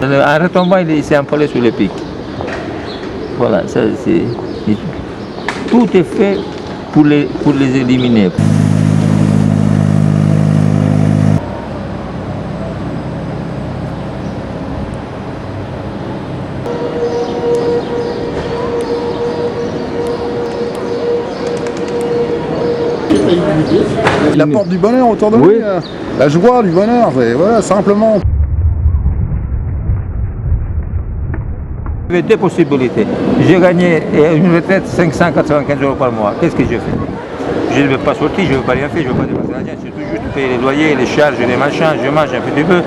En retombant, il s'est empalé sur le pic. Voilà, ça c'est... Tout est fait pour les éliminer. Il apporte du bonheur autour de lui, la joie, du bonheur, voilà, simplement. J'avais deux possibilités. J'ai gagné une retraite 595 € par mois. Qu'est-ce que je fais? Je ne veux pas sortir, je ne veux pas rien faire, je ne veux pas dépenser l'argent, c'est tout juste payer les loyers, les charges, les machins, je mange un petit peu.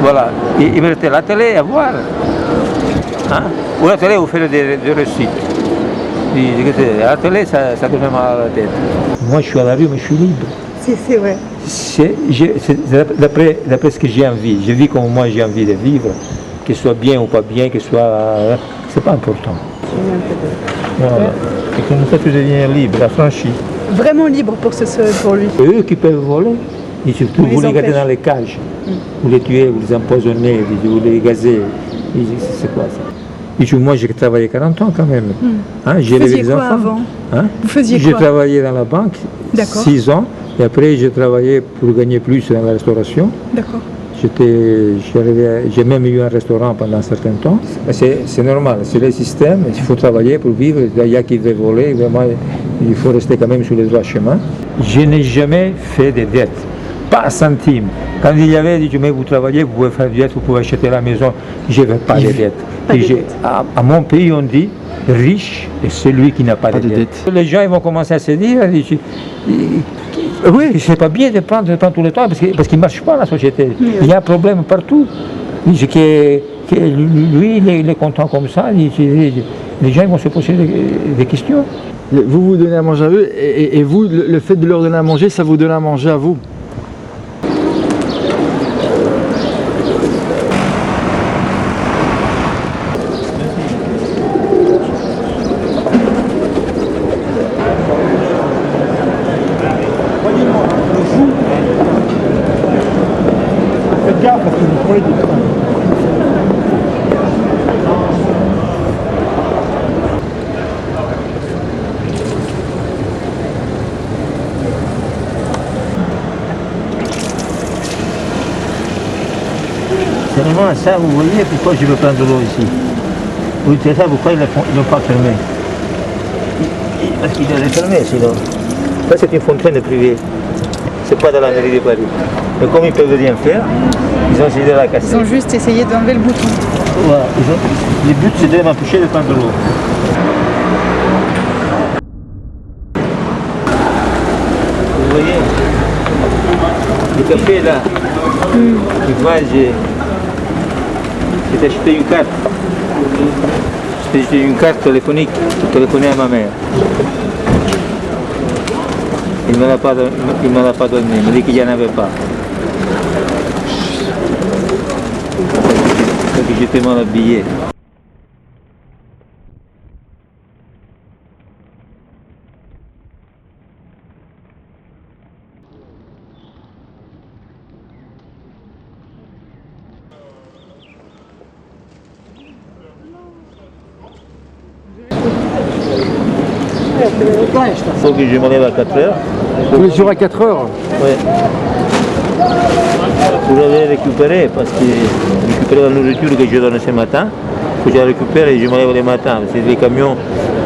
Voilà. Et il me restait la télé à voir. Hein? Ou la télé, vous faites des récits. La télé, ça fait mal à la tête. Moi, je suis à la rue, mais je suis libre. C'est vrai. C'est d'après ce que j'ai envie. Je vis comme moi j'ai envie de vivre. Que ce soit bien ou pas bien, que ce soit... c'est pas important. Voilà. Et comme ça, tu deviens libre, affranchi. Vraiment libre pour lui. C'est eux qui peuvent voler. Et surtout, vous les gardez dans les cages. Vous les tuez, vous les empoisonnez, vous les gazez. C'est quoi ça? Et moi, j'ai travaillé 40 ans quand même. Hein, j'ai élevé des enfants. Avant hein? Vous faisiez quoi? J'ai travaillé dans la banque 6 ans. Et après, j'ai travaillé pour gagner plus dans la restauration. D'accord. J'ai même eu un restaurant pendant un certain temps. C'est normal, c'est le système, il faut travailler pour vivre. Il y a qui veut voler, vraiment, il faut rester quand même sur les droits chemins. Je n'ai jamais fait de dettes, pas un centime. Quand il y avait dit, mais vous travaillez, vous pouvez faire des dettes, vous pouvez acheter la maison, je ne veux pas de dettes. À mon pays, on dit, riche est celui qui n'a pas de dettes. Les gens ils vont commencer à se dire, oui, c'est pas bien de prendre tout le temps parce qu'il ne marche pas la société. Il y a un problème partout. Lui, il est content comme ça. Les gens vont se poser des questions. Vous vous donnez à manger à eux et vous, le fait de leur donner à manger, ça vous donne à manger à vous. C'est vraiment ça, vous voyez pourquoi je veux prendre de l'eau ici. Oui, c'est ça, pourquoi ils n'ont pas fermé. Parce qu'ils allaient fermer sinon. Ça c'est une fontaine privée. C'est pas dans la mairie de Paris. Mais comme ils ne peuvent rien faire, ils ont essayé de la casser. Ils ont juste essayé d'enlever le bouton. Voilà, le but c'est de m'empêcher de prendre de l'eau. Vous voyez, le café là, moi j'ai acheté une carte. J'ai acheté une carte téléphonique pour téléphoner à ma mère. Il ne me l'a pas donné, il m'a dit qu'il n'y en avait pas. Donc j'étais mal habillé. Il faut que je me lève à 4 heures. Tous les jours à 4 heures? Oui. Pour aller récupérer, parce que récupérer la nourriture que je donne ce matin, que je la récupère et je me lève le matin. C'est des camions,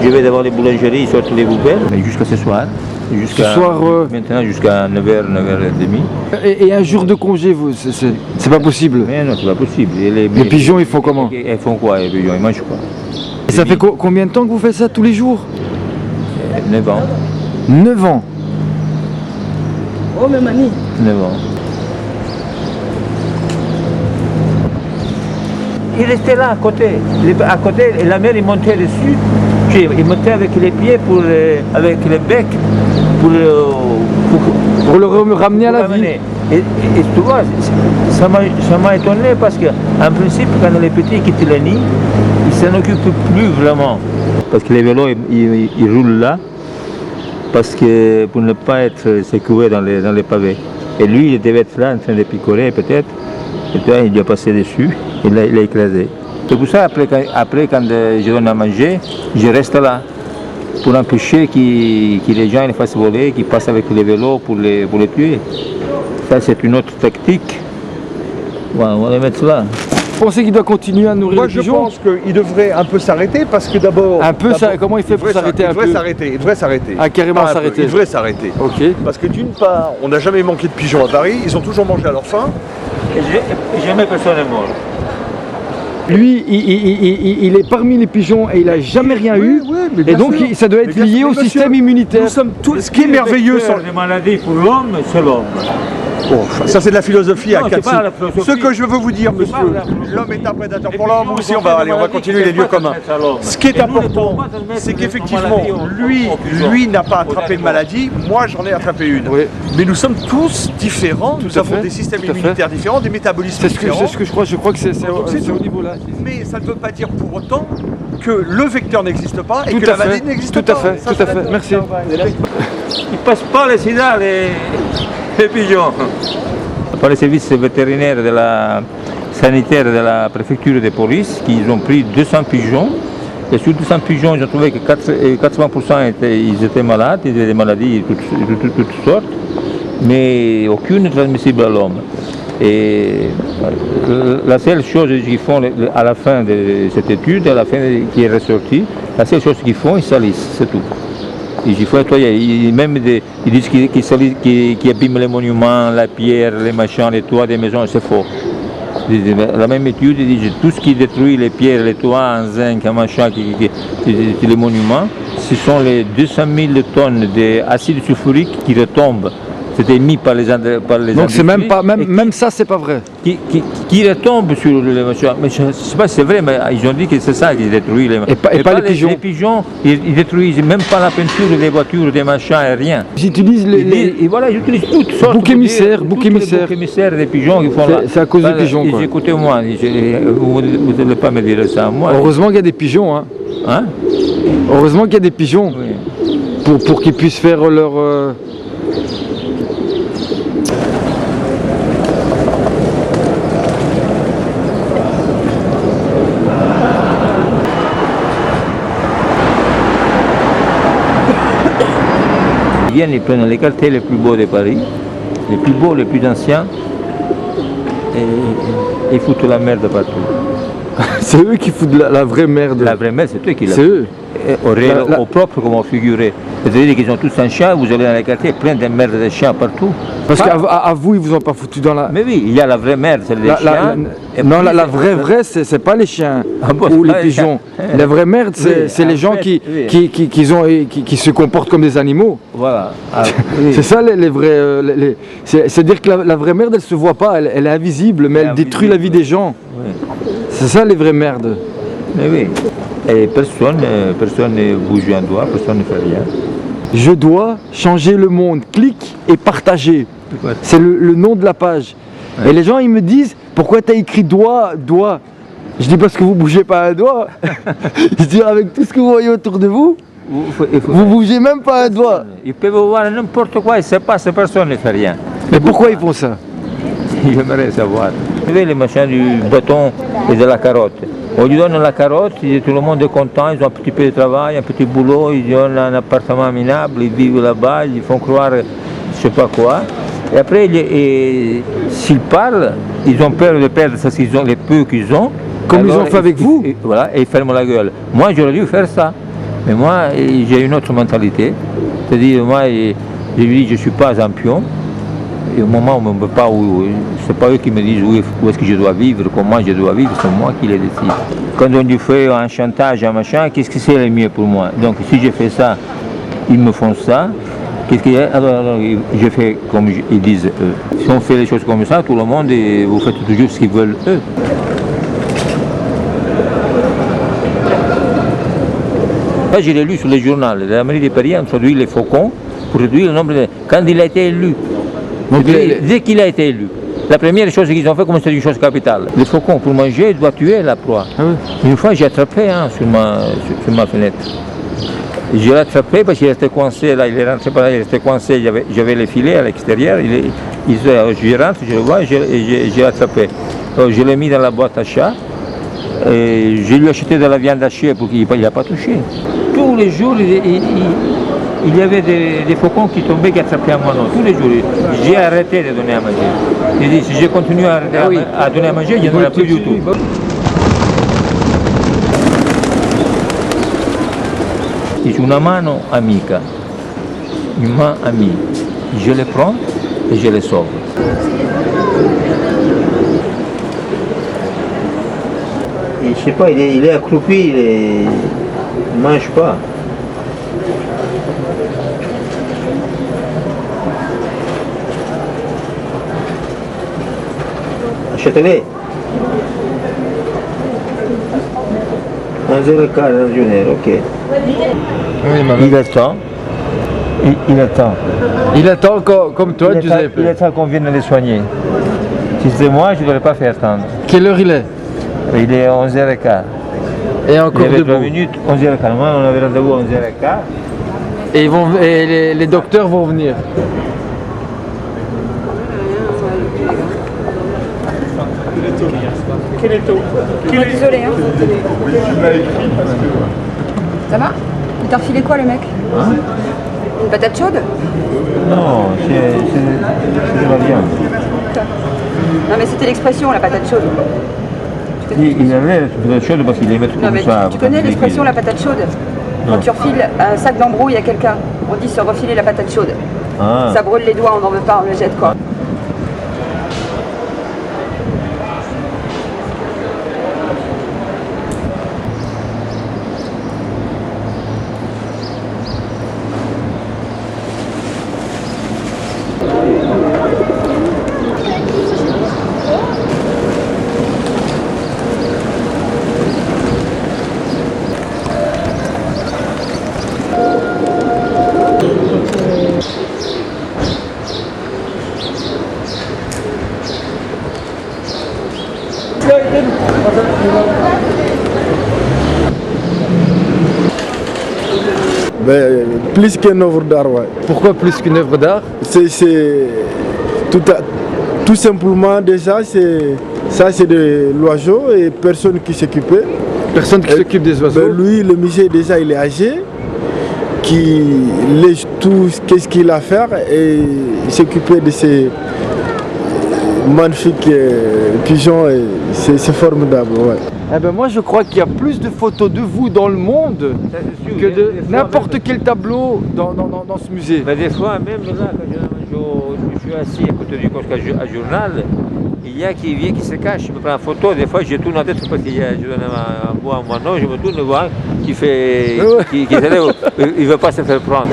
je vais devant les boulangeries, ils sortent les poubelles. Mais jusqu'à ce soir. Maintenant jusqu'à 9h, 9h30. Et un jour de congé, c'est pas possible? Mais non, c'est pas possible. Les pigeons, ils font comment? Ils font quoi les pigeons? Ils mangent quoi? Et ça fait combien de temps que vous faites ça tous les jours? 9 ans. 9 ans? Oh, même année. 9 ans. Il restait là à côté. À côté, la mer, il montait dessus. Il montait avec les pieds, avec le bec, pour le ramener à la vie. Et tu vois, ça m'a étonné parce qu'en principe, quand les petits quittent le nid, ils ne s'en occupent plus vraiment. Parce que les vélos, ils roulent là, pour ne pas être secoués dans les pavés. Et lui, il devait être là en train de picoler peut-être. Et toi, il est passé dessus, il l'a écrasé. C'est pour ça, après quand je donne à manger, je reste là. Pour empêcher que les gens les fassent voler, qu'ils passent avec les vélos pour les tuer. Ça, c'est une autre tactique. Voilà, on va les mettre là. Vous pensez qu'il doit continuer à nourrir Moi, les je pigeons? pense qu'il devrait un peu s'arrêter parce que d'abord. Un peu, comment il fait pour s'arrêter un peu? Il devrait s'arrêter. Ah, carrément Pas un peu, s'arrêter. Il devrait s'arrêter. Ok. Parce que d'une part, on n'a jamais manqué de pigeons à Paris, ils ont toujours mangé à leur faim. Et jamais personne n'est mort. Lui, il est parmi les pigeons et il n'a jamais rien eu. mais Et bien donc, sûr. ça doit être Mais bien lié sûr, au mais système monsieur, immunitaire. Nous sommes tous. Ce qui est merveilleux sur. Les maladies pour l'homme, c'est l'homme. Oh, ça, c'est de la philosophie à Non, quatre c'est pas la philosophie. Ce que je veux vous dire, C'est pas monsieur, la philosophie. l'homme est un prédateur Les pour l'homme. pigeons, Aussi, ils on ont va fait aller, des on va maladies continuer qui les ne lieux peuvent pas communs. transmettre à l'homme. Ce qui est Et nous, les important, pauvres, pas transmettre c'est des qu'effectivement, maladies lui n'a pas attrapé de animaux. maladie, moi j'en ai attrapé une. Oui. Mais nous sommes tous différents, nous à avons fait, des systèmes tout à fait. immunitaires différents, des métabolismes C'est ce différents. que je crois. Je crois que c'est c'est au tout. niveau là. Mais ça ne veut pas dire pour autant que le vecteur n'existe pas et Tout que à la maladie fait. n'existe Tout pas. à fait. Ça, Tout à c'est fait. d'accord. Merci. Ils ne passent pas le sida, les pigeons. Par les services vétérinaires de la sanitaire de la préfecture de police, ils ont pris 200 pigeons. Et sur 200 pigeons, ils ont trouvé que 80% ils étaient malades, ils avaient des maladies de toutes sortes, mais aucune transmissible à l'homme. Et la seule chose qu'ils font à la fin de cette étude, à la fin qui est ressortie, la seule chose qu'ils font, ils salissent, c'est tout. Il faut nettoyer. Ils disent qu'ils abîment les monuments, la pierre, les machins, les toits des maisons, c'est faux. La même étude dit que tout ce qui détruit les pierres, les toits en zinc, en machin, les monuments, ce sont les 200 000 tonnes d'acide sulfurique qui retombent. C'était mis par les Donc c'est même industries pas, et même ça, c'est pas vrai. qui retombent sur les machins. Mais je ne sais pas si c'est vrai, mais ils ont dit que c'est ça qui détruit les machins. Et pas les pigeons. Les pigeons, ils détruisent même pas la peinture des voitures, des machins, et rien. Ils utilisent Et voilà, ils utilisent toutes sortes Bouc émissaire, de bouc tous les émissaire. boucs émissaires des pigeons qui font là. C'est à cause des pigeons, quoi. Écoutez-moi, vous ne devez pas me dire ça à moi. Heureusement qu'il y a des pigeons. Hein. Hein? Heureusement qu'il y a des pigeons Oui. pour qu'ils puissent faire leur. Ils viennent, ils prennent les quartiers les plus beaux de Paris, les plus beaux, les plus anciens, et ils foutent la merde partout. C'est eux qui foutent la vraie merde. La vraie merde, c'est eux qui la C'est eux. Au réel, La- au propre, comme on figurait. C'est-à-dire qu'ils ont tous un chat, vous allez dans les quartiers, plein de merde de chiens partout. Parce Pas- qu'à vous, ils vous ont pas foutu dans la. Mais oui, il y a la vraie merde, celle des La- la- chiens. la- et non, puis, la vraie, c'est pas les chiens Ah bon, ou c'est les pas les pigeons. chiens. La vraie merde, c'est Oui, les en gens fait, oui. qui se comportent comme des animaux. Voilà. Ah, oui. C'est ça les vrais. C'est-à-dire que la vraie merde, elle se voit pas, elle est invisible, mais Elle est elle détruit la vie des gens. Oui. C'est ça les vraies merdes. Mais oui. Et personne ne bouge un doigt, personne ne fait rien. Je dois changer le monde. Clique et partager. Pourquoi? C'est le nom de la page. Ouais. Et les gens, ils me disent, pourquoi tu as écrit doigt, doigt? Je dis parce que vous bougez pas un doigt. Je dis avec tout ce que vous voyez autour de vous, vous bougez même pas un doigt. Ils peuvent voir n'importe quoi, ils ne savent pas, cette personne ne fait rien. Mais pourquoi ils font ça? J'aimerais savoir. Vous savez, les machins du bâton et de la carotte. On lui donne la carotte, tout le monde est content, ils ont un petit peu de travail, un petit boulot, ils ont un appartement minable, ils vivent là-bas, ils font croire je ne sais pas quoi. Et après, s'ils parlent, ils ont peur de perdre ça, les peu qu'ils ont. Comme ils Alors, ont fait avec vous. Voilà, et ils ferment la gueule. Moi, j'aurais dû faire ça. Mais moi, j'ai une autre mentalité. C'est-à-dire, moi, je lui dis, je ne suis pas un pion. Et au moment où on ne peut pas, c'est pas eux qui me disent où est-ce que je dois vivre, comment je dois vivre, c'est moi qui les décide. Quand on lui fait un chantage, un machin, qu'est-ce que c'est le mieux pour moi? Donc si je fais ça, ils me font ça. Qu'est-ce qu'il y a? Alors, je fais comme ils disent eux. Si on fait les choses comme ça, tout le monde, vous faites toujours ce qu'ils veulent eux. Là, je l'ai lu sur les journaux. La mairie de Paris a introduit les faucons pour réduire le nombre de... Quand il a été élu. Donc, Dès qu'il a été élu. La première chose qu'ils ont fait, comme c'est une chose capitale. Les faucons, pour manger, ils doivent tuer la proie. Ah oui. Une fois, j'ai attrapé sur ma fenêtre. Je l'ai attrapé parce qu'il restait coincé, là, il est rentré par là, il restait coincé, j'avais les filets à l'extérieur, je rentre, je le vois et je l'ai attrapé. Alors, je l'ai mis dans la boîte à chat. Et je lui ai acheté de la viande hachée pour qu'il n'a pas touché. Tous les jours, il y avait des faucons qui tombaient, qui attrapaient un moineau. Tous les jours. J'ai arrêté de donner à manger. J'ai dit, si je continue à donner à manger, il n'y en aura plus du tout. C'est une mano amica, une main amie. Je les prends et je les sauve. Et je sais pas, il est accroupi, il ne mange pas. Achetez-les. 1h15 dans une heure, ok. Il attend. Il attend. Il attend comme toi, Giuseppe. Il attend qu'on vienne les soigner. Si c'était moi, je ne devrais pas faire attendre. Quelle heure il est? Il est 11h15. Et encore il y avait 3 debout. minutes, 11h15. Moi, on avait rendez-vous à 11h15. Et les docteurs vont venir. Désolé, hein. Ça va? Il t'a refilé quoi, le mec? Une patate chaude? Non, c'est de la viande. Non, mais c'était l'expression, la patate chaude. Il avait la patate chaude parce qu'il aimait tout Non, mais comme ça. tu connais l'expression la patate chaude? Quand tu refiles un sac d'embrouille à quelqu'un, on dit se refiler la patate chaude. Ah. Ça brûle les doigts, on n'en veut pas, on le jette, quoi. Ben, plus qu'une œuvre d'art, ouais. Pourquoi plus qu'une œuvre d'art? C'est tout simplement déjà, c'est de l'oiseau et personne qui s'occupait. Personne qui s'occupe des oiseaux. Ben, lui, le musée déjà, il est âgé, qui lèche tout qu'est-ce qu'il a à faire et il s'occupait de ces magnifiques pigeons et c'est formidable, ouais. Eh ben moi je crois qu'il y a plus de photos de vous dans le monde que de n'importe quel tableau dans ce musée. Mais des fois, même là, quand je suis assis à côté du kiosque à journal, il y a qui vient, qui se cache, je me prends une photo, des fois je tourne la tête parce que je donne un moineau, je me tourne, voir qui fait, qui s'élève, il ne veut pas se faire prendre.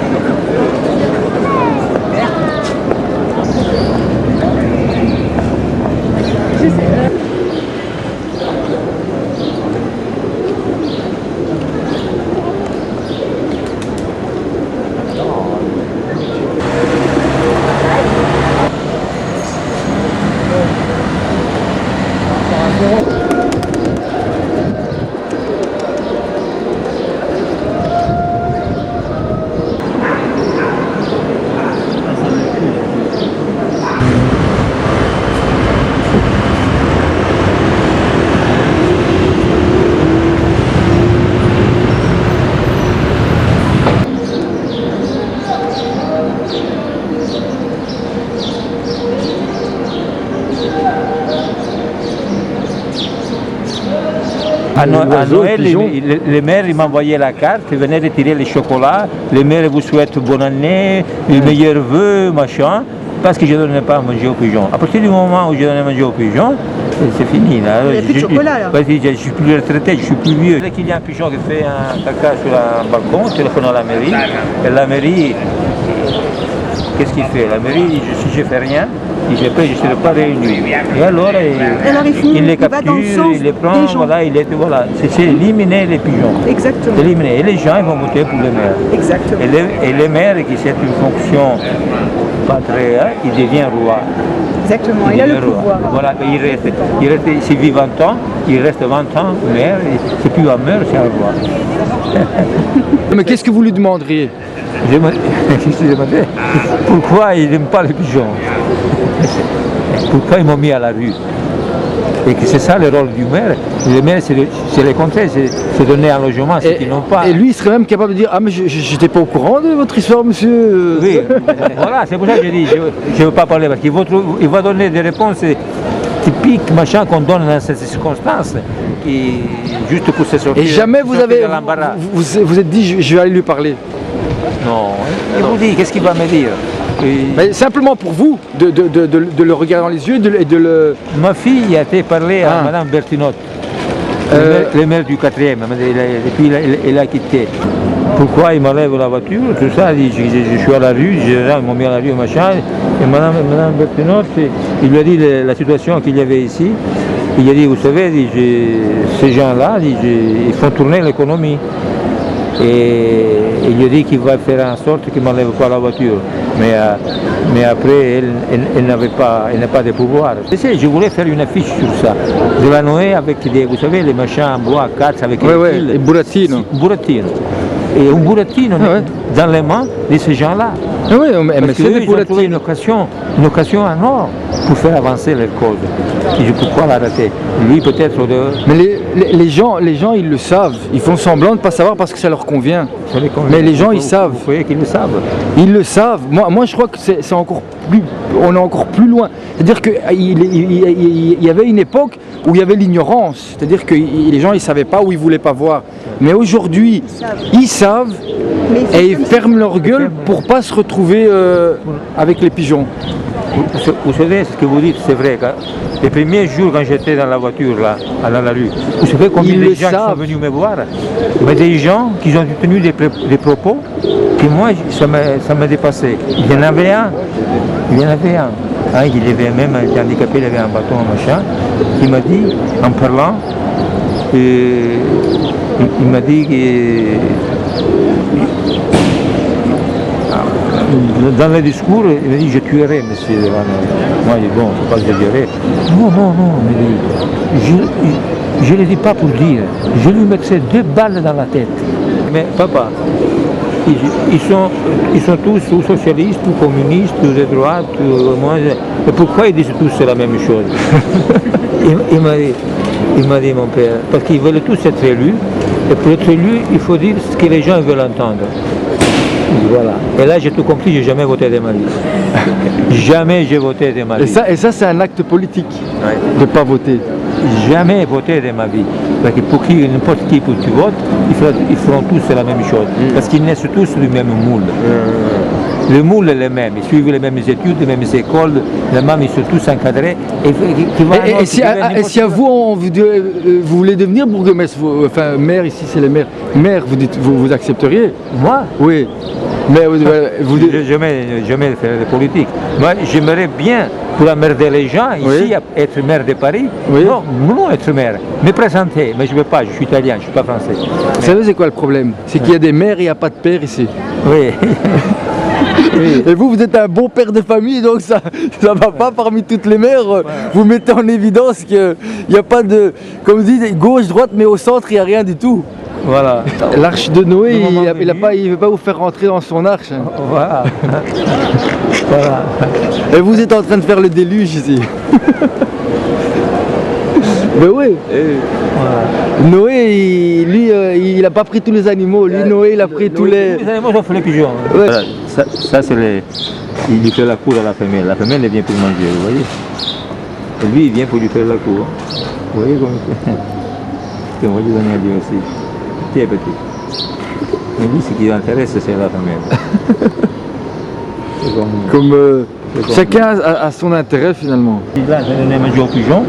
À Noël, les mères m'envoyaient la carte, ils venaient retirer les chocolats, les mères vous souhaitent bonne année, les meilleurs vœux, machin, parce que je ne donnais pas à manger aux pigeons. À partir du moment où je donnais à manger aux pigeons, c'est fini. Là. Il n'y a plus de chocolat là. Je ne suis plus retraité, je suis plus vieux. Dès qu'il y a un pigeon qui fait un caca sur un balcon, je téléphone à la mairie, et la mairie, qu'est-ce qu'il fait? La mairie, si je ne fais rien, il ne serait pas réuni. Et alors, il les capture, il les prend, voilà, c'est éliminer les pigeons. Exactement. Éliminer. Et les gens ils vont voter pour les maires. Exactement. Et les maires, qui c'est une fonction pas très, il devient roi. Exactement, il a le pouvoir. Voilà, il reste, s'il vit 20 ans, il reste 20 ans maire, c'est plus un maire, c'est un roi. Mais qu'est-ce que vous lui demanderiez? Je me demandais pourquoi il n'aime pas les pigeons. Pourquoi ils m'ont mis à la rue? Et que c'est ça le rôle du maire. Le maire, c'est le contraire, c'est donner un logement à ceux qui n'ont pas. Et lui, il serait même capable de dire, ah mais j'étais pas au courant de votre histoire, monsieur. Oui, voilà, c'est pour ça que je dis, je ne veux pas parler, parce qu'il va donner des réponses typiques, machin, qu'on donne dans ces circonstances, juste pour se sortir. Et jamais vous avez, de l'embarras. vous êtes dit, je vais aller lui parler. Non, il vous dit, qu'est-ce qu'il va me dire? Mais simplement pour vous, de le regarder dans les yeux et de le... Ma fille a été parler à Mme Bertinotte, le maire du 4e, et puis il a quitté. Pourquoi il m'enlève la voiture, tout ça, je suis à la rue, ils m'ont mis à la rue, machin, et Mme Bertinotte, il lui a dit la situation qu'il y avait ici. Il a dit, vous savez, ces gens-là, ils font tourner l'économie. Et il lui a dit qu'il va faire en sorte qu'il ne m'enlève pas la voiture. Mais après, elle n'a pas de pouvoir. Je voulais faire une affiche sur ça. De la Noé avec vous savez, les machins en bois, 4 avec les burattino. Burattino. Et un burattino dans les mains de ces gens-là. Oui, mais c'est des burattino. Une occasion en or pour faire avancer leur cause. Et pourquoi l'arrêter? Lui peut-être... Mais les gens, ils le savent. Ils font semblant de ne pas savoir parce que ça leur convient. Mais les gens, ils savent. Vous voyez qu'ils le savent. Ils le savent. Moi, je crois que c'est encore plus... On est encore plus loin. C'est-à-dire qu'il y avait une époque où il y avait l'ignorance. C'est-à-dire que les gens, ils ne savaient pas ou ils ne voulaient pas voir. Mais aujourd'hui, ils savent et ils ferment leur gueule pour ne pas se retrouver avec les pigeons. Vous savez, ce que vous dites, c'est vrai. Les premiers jours, quand j'étais dans la voiture, là, dans la rue, vous savez combien de gens qui sont venus me voir? Mais des gens qui ont tenu des propos que moi, ça m'a dépassé. Il y en avait un. Il avait même été handicapé, il avait un bâton, machin, qui m'a dit, en parlant, il m'a dit que... Dans le discours, il m'a dit je tuerai monsieur. Moi, je dis bon, il ne faut pas que je tuerai. Non, il me dit, je ne le dis pas pour dire, je lui mettrai 2 balles dans la tête. Mais papa, ils sont tous ou socialistes, ou communistes, ou de droite, moi, et pourquoi ils disent tous la même chose? Il m'a dit mon père, parce qu'ils veulent tous être élus, et pour être élu, il faut dire ce que les gens veulent entendre. Voilà. Et là, j'ai tout compris, j'ai jamais voté de ma vie. Jamais j'ai voté de ma vie. Et ça c'est un acte politique, de ne pas voter. Jamais voté de ma vie. Parce que pour n'importe qui tu votes, ils feront tous la même chose. Parce qu'ils naissent tous du même moule. Le moule est le même, ils suivent les mêmes études, les mêmes écoles, les mêmes, ils sont tous encadrés. Et si à vous, vous voulez devenir bourgmestre, enfin maire, ici c'est le maire, vous accepteriez? Moi? Oui. Mais vous jamais faire de politique. Moi, j'aimerais bien, pour emmerder les gens, ici, être maire de Paris. Oui. Non, être maire, me présenter, mais je ne veux pas, je suis italien, je ne suis pas français. Vous savez c'est quoi le problème? C'est qu'il y a des mères et il n'y a pas de père ici. Oui. Et vous êtes un bon père de famille, donc ça ne va pas parmi toutes les mères. Vous mettez en évidence qu'il n'y a pas de, comme vous dites, gauche, droite, mais au centre, il n'y a rien du tout. Voilà. L'arche de Noé, il ne veut pas vous faire rentrer dans son arche. Hein. Voilà. Voilà. Et vous êtes en train de faire le déluge ici. Ben oui. Voilà. Noé, lui, il n'a pas pris tous les animaux. Lui, Noé, il a pris tous les... Les animaux, ça fait les pigeons. Hein. Ouais. Voilà. Ça c'est les... Il lui fait la cour à la femelle. La femelle, elle vient pour manger, vous voyez. Et lui, il vient pour lui faire la cour. Vous voyez comment il fait. C'est moi qui donne à lui aussi. Petit. Mais lui, ce qui l'intéresse, c'est la femelle. Comme chacun a son intérêt finalement. Là, j'ai donné à manger aux pigeons.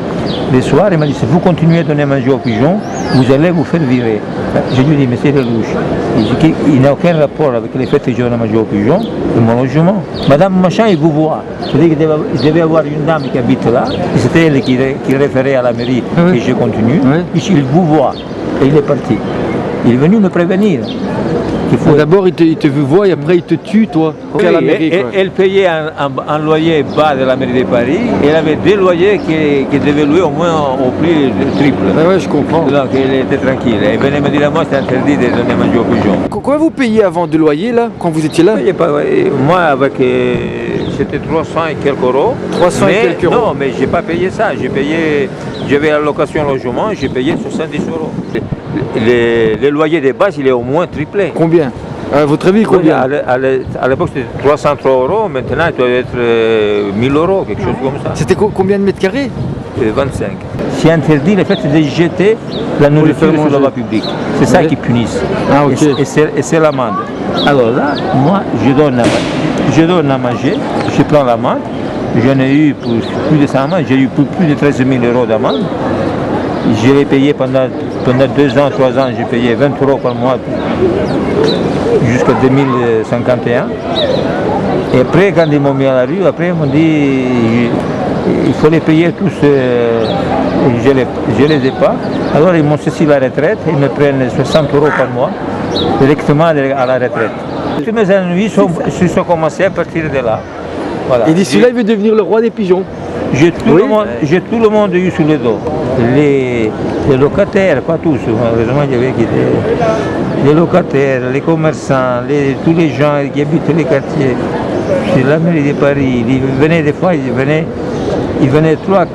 Le soir, il m'a dit, si vous continuez à donner à manger aux pigeons, vous allez vous faire virer. Je lui ai dit, mais c'est louche. Il n'a aucun rapport avec le fait que je donne à manger aux pigeons et mon logement. Madame Machin, il vous voit. Je dis qu'il devait avoir une dame qui habite là, et c'était elle qui référait à la mairie, et je continue. Ici, il vous voit, et il est parti. Il est venu me prévenir. D'abord, il te voit et après il te tue, toi. Oui, elle payait un loyer bas de la mairie de Paris et elle avait 2 loyers qui devaient louer au moins au prix triple. Oui, je comprends. Donc elle était tranquille. Elle venait me dire, moi c'est interdit de donner à manger aux pigeons. Combien vous payez avant de loyer là, quand vous étiez là? Moi, avec c'était 300 et quelques euros. 300 et quelques euros. Non, mais j'ai pas payé ça. J'ai payé J'avais la location logement, j'ai payé 70 euros. Les loyers de base, il est au moins triplé. Combien? À votre avis, combien? À l'époque, c'était 303 euros, maintenant, il doit être 1000 euros, quelque chose comme ça. C'était combien de mètres carrés? 25. C'est interdit le fait de jeter la nourriture sur la voie publique. C'est ça qui punisse. Ah, ok. Et c'est l'amende. Alors là, moi, je donne à manger, je prends l'amende. J'en ai eu pour plus de 100 j'ai eu pour plus de 13 000 euros d'amende. Je l'ai payé pendant 2 ans, 3 ans, j'ai payé 20 euros par mois jusqu'à 2051. Et après, quand ils m'ont mis à la rue, après, ils m'ont dit il faut les payer tous. Je ne les ai pas. Alors, ils m'ont saisi la retraite, ils me prennent 60 euros par mois directement à la retraite. Tous mes ennuis sont commencés à partir de là. Voilà. Et d'ici là, il veut devenir le roi des pigeons. J'ai tout le monde eu sur le dos. Les locataires, pas tous, heureusement il y avait les locataires, les commerçants, tous les gens qui habitent les quartiers. C'est la mairie de Paris, ils venaient des fois, il venait 3,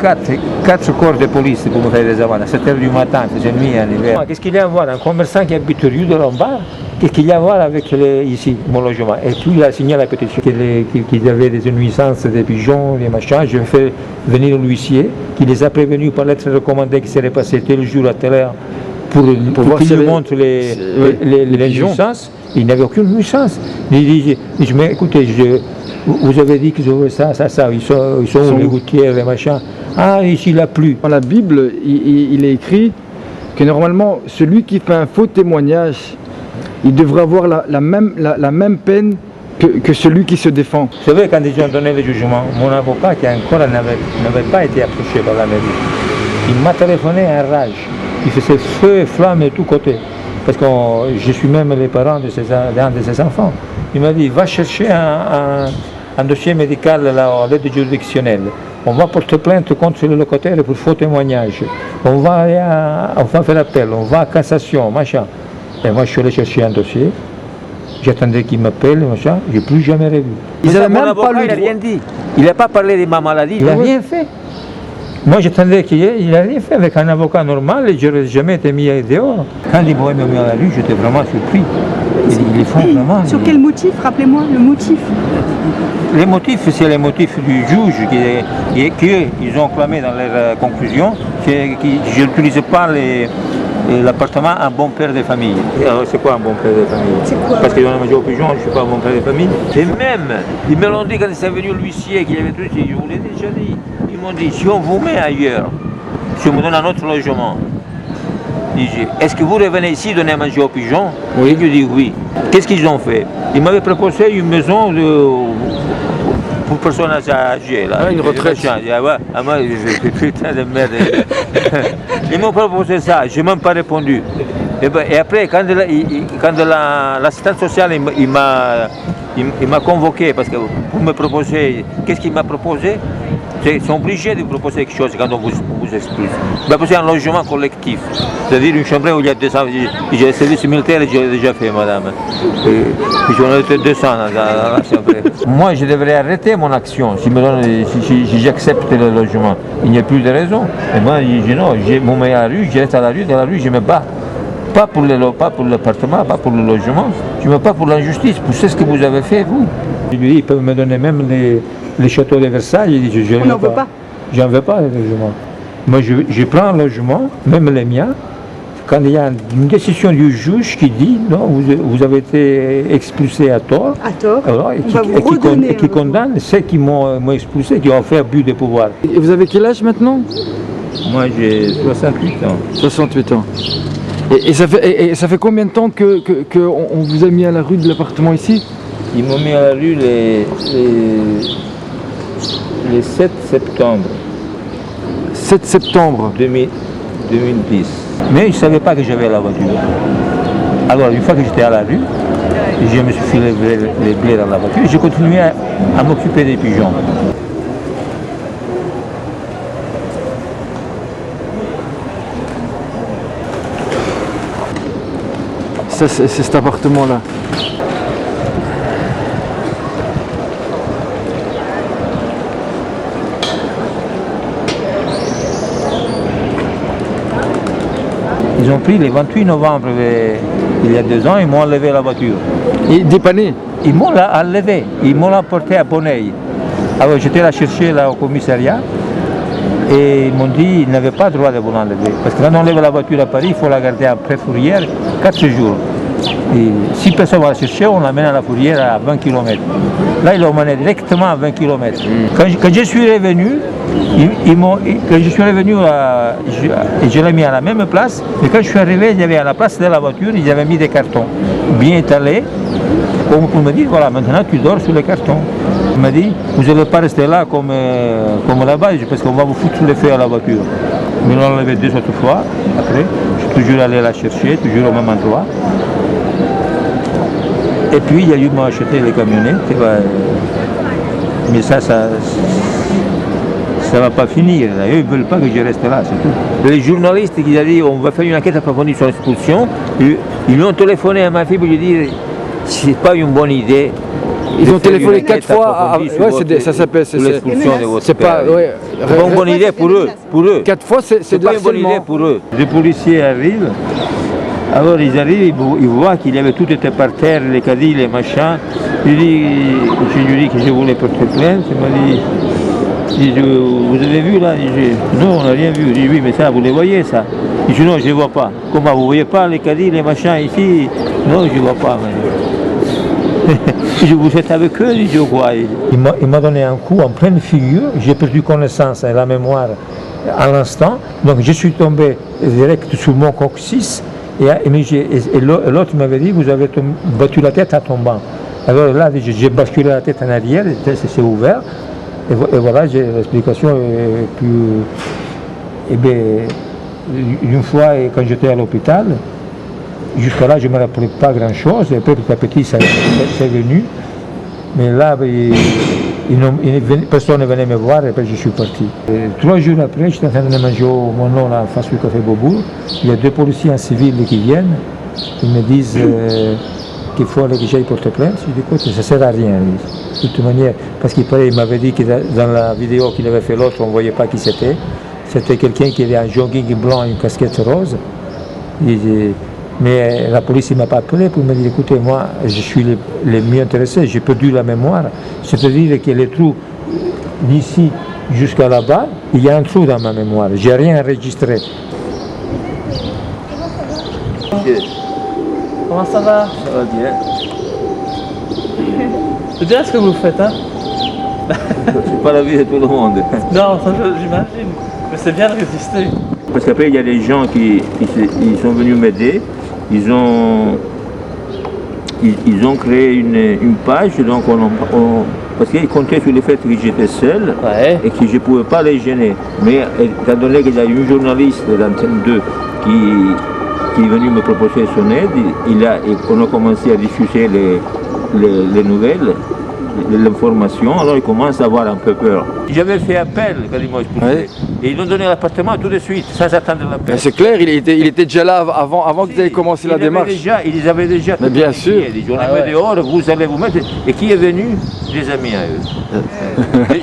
4 corps de police pour me faire des amendes à 7 h du matin, il faisait nuit en hiver. Qu'est-ce qu'il y a à voir? Un commerçant qui habite rue de Lombard, qu'est-ce qu'il y a à voir avec ici, mon logement? Et puis il a signé la pétition qu'il y avait des nuisances, des pigeons, des machins. Je fais venir l'huissier qui les a prévenus par lettre recommandée qui serait passé tel jour à telle heure pour voir qu'il lui montre les nuisances. Il n'avait aucune nuisance. Il dit, mais écoutez, vous avez dit qu'ils ont ça. Ils sont les gouttières, les machins. Ah, ici, il a plu. Dans la Bible, il est écrit que normalement, celui qui fait un faux témoignage, il devrait avoir la même peine que celui qui se défend. Vous savez, quand ils ont donné le jugement, mon avocat, qui encore n'avait pas été approché par la mairie, il m'a téléphoné en rage. Il faisait feu et flamme de tous côtés. Parce que je suis même les parents d'un de ses enfants. Il m'a dit, va chercher un dossier médical à l'aide juridictionnelle. On va porter plainte contre le locataire pour faux témoignage. On va faire appel, on va à cassation, machin. Et moi, je suis allé chercher un dossier. J'attendais qu'il m'appelle, machin. Je n'ai plus jamais revu. Mon avocat, il n'a rien dit. Il n'a pas parlé de ma maladie, il n'a rien fait. Moi, j'attendais qu'il n'a rien fait avec un avocat normal et je n'aurais jamais été mis dehors. Quand ils m'ont mis à la rue, j'étais vraiment surpris. Ils font vraiment. Sur quel motif? Rappelez-moi le motif. Les motifs, c'est les motifs du juge qu'ils ont clamé dans leur conclusion, que je n'utilise pas l'appartement un bon père de famille. Alors c'est quoi un bon père de famille? C'est quoi? Parce qu'ils ont mangé au pigeon, je ne suis pas un bon père de famille. Et même, ils me l'ont dit quand c'est venu l'huissier, qu'il y avait tout, je vous l'ai déjà dit. Ils m'ont dit, si on vous met ailleurs, si on me donne un autre logement, est-ce que vous revenez ici donner à manger aux pigeons? Oui. Je dis oui. Qu'est-ce qu'ils ont fait? Ils m'avaient proposé une maison pour personnes âgées. Là. Ah, une retraite. Moi, je suis putain de merde. Ils m'ont proposé ça, je n'ai même pas répondu. Et après, quand l'assistante sociale il m'a convoqué, parce que pour me proposer, qu'est-ce qu'il m'a proposé? Ils sont obligés de vous proposer quelque chose quand on vous expulse. Il m'a proposé un logement collectif, c'est-à-dire une chambre où il y a 200. J'ai le service militaire, j'ai déjà fait, madame. J'en ai été 200 dans la chambre. Moi, je devrais arrêter mon action si j'accepte le logement. Il n'y a plus de raison. Et moi, je dis non, je me mets à la rue, je reste à la rue, dans la rue, je me bats. Pas pour l'appartement, pas pour le logement. Je me bats pour l'injustice, pour ce que vous avez fait, vous. Je lui dis, ils peuvent me donner même les châteaux de Versailles. On n'en veut pas. J'en veux pas, les logements. Moi, je prends un logement, même les miens, quand il y a une décision du juge qui dit, non, vous avez été expulsé à tort. À tort. Alors, et qui condamne ceux qui m'ont expulsé, qui ont fait abus de pouvoir. Et vous avez quel âge maintenant? Moi, j'ai 68 ans. 68 ans. Et ça fait combien de temps qu'on vous a mis à la rue de l'appartement ici? Ils m'ont mis à la rue le 7 septembre. 7 septembre 2010. Mais je ne savais pas que j'avais la voiture. Alors, une fois que j'étais à la rue, je me suis fait les blés dans la voiture, j'ai continué à m'occuper des pigeons. Ça, c'est cet appartement-là. ils ont pris le 28 novembre, il y a 2 ans, ils m'ont enlevé la voiture. Et dépanné. Ils m'ont enlevé, ils m'ont emporté à Bonneuil. Alors j'étais la chercher là au commissariat et ils m'ont dit qu'ils n'avaient pas le droit de vous l'enlever. Parce que quand on enlève la voiture à Paris, il faut la garder après fourrière 4 jours. Et si personne va la chercher, on l'amène à la fourrière à 20 km. Là, ils l'ont emmené directement à 20 km. Quand je suis revenu, je l'ai mis à la même place, mais quand je suis arrivé, il y avait à la place de la voiture, ils avaient mis des cartons bien étalés pour me dire, voilà, maintenant tu dors sur les cartons. Il m'a dit, vous n'allez pas rester là comme là-bas, parce qu'on va vous foutre le feu à la voiture. Mais ils l'ont enlevé 2 autres fois, après, je suis toujours allé la chercher, toujours au même endroit. Et puis, il y a eu moi acheter les camionnettes, mais ça va pas finir. Eux, ils ne veulent pas que je reste là, c'est tout. Les journalistes qui ont dit on va faire une enquête approfondie sur l'expulsion, ils lui ont téléphoné à ma fille pour lui dire c'est pas une bonne idée. Ils ont téléphoné 4 fois. Ça s'appelle. C'est pas. Ouais, une bonne idée pour eux. 4 fois, c'est de pas une bonne idée pour eux. Les policiers arrivent. Alors ils arrivent, ils voient qu'il y avait tout était par terre, les caddies, les machins. Je lui dis que je voulais porter plainte. Il m'a dit, vous avez vu là? Non, on n'a rien vu. Je dis oui, mais ça, vous les voyez ça? Il dit non, je ne vois pas. Comment, vous ne voyez pas les caddies, les machins ici? Non, je ne vois pas. Je vous êtes avec eux, je vois. Il m'a donné un coup en pleine figure, j'ai perdu connaissance et la mémoire à l'instant. Donc je suis tombé direct sur mon coccyx. Et l'autre m'avait dit, vous avez battu la tête à tombant. Alors là, j'ai basculé la tête en arrière, c'est ouvert. Et voilà, l'explication est plus... Et bien, une fois, quand j'étais à l'hôpital, jusqu'à là, je ne me rappelais pas grand-chose. Et après, petit à petit, ça c'est venu. Mais là, personne ne venait me voir et puis je suis parti. Et 3 jours après, j'étais en train de manger mon nom là, face au café Beaubourg. Il y a 2 policiers en civil qui viennent. Ils me disent qu'il faut aller que j'aille porter plainte. Je dis écoute, ça ne sert à rien. De toute manière, parce qu'il m'avait dit que dans la vidéo qu'il avait fait l'autre, on ne voyait pas qui c'était. C'était quelqu'un qui avait un jogging blanc et une casquette rose. Mais la police ne m'a pas appelé pour me dire, écoutez, moi, je suis le mieux intéressé, j'ai perdu la mémoire. C'est-à-dire que les trous d'ici jusqu'à là-bas, il y a un trou dans ma mémoire, je n'ai rien enregistré. Comment ça va? Ça va bien. C'est bien ce que vous faites, hein? C'est pas la vie de tout le monde. Non, ça j'imagine, mais c'est bien de résister. Parce qu'après, il y a des gens qui sont venus m'aider. Ils ont créé une page, donc parce qu'ils comptaient sur le fait que j'étais seul et que je ne pouvais pas les gêner. Mais étant donné qu'il y a une journaliste de l'antenne 2 qui est venue me proposer son aide, on a commencé à diffuser les nouvelles, l'information, alors ils commencent à avoir un peu peur. J'avais fait appel quand ils m'ont expulsé et ils ont donné l'appartement tout de suite, sans attendre l'appel. C'est clair, il était déjà là avant que vous ayez commencé la démarche. Ils avaient déjà mais bien sûr. Ils ont mis dehors, vous allez vous mettre. Et qui est venu? Des amis à eux.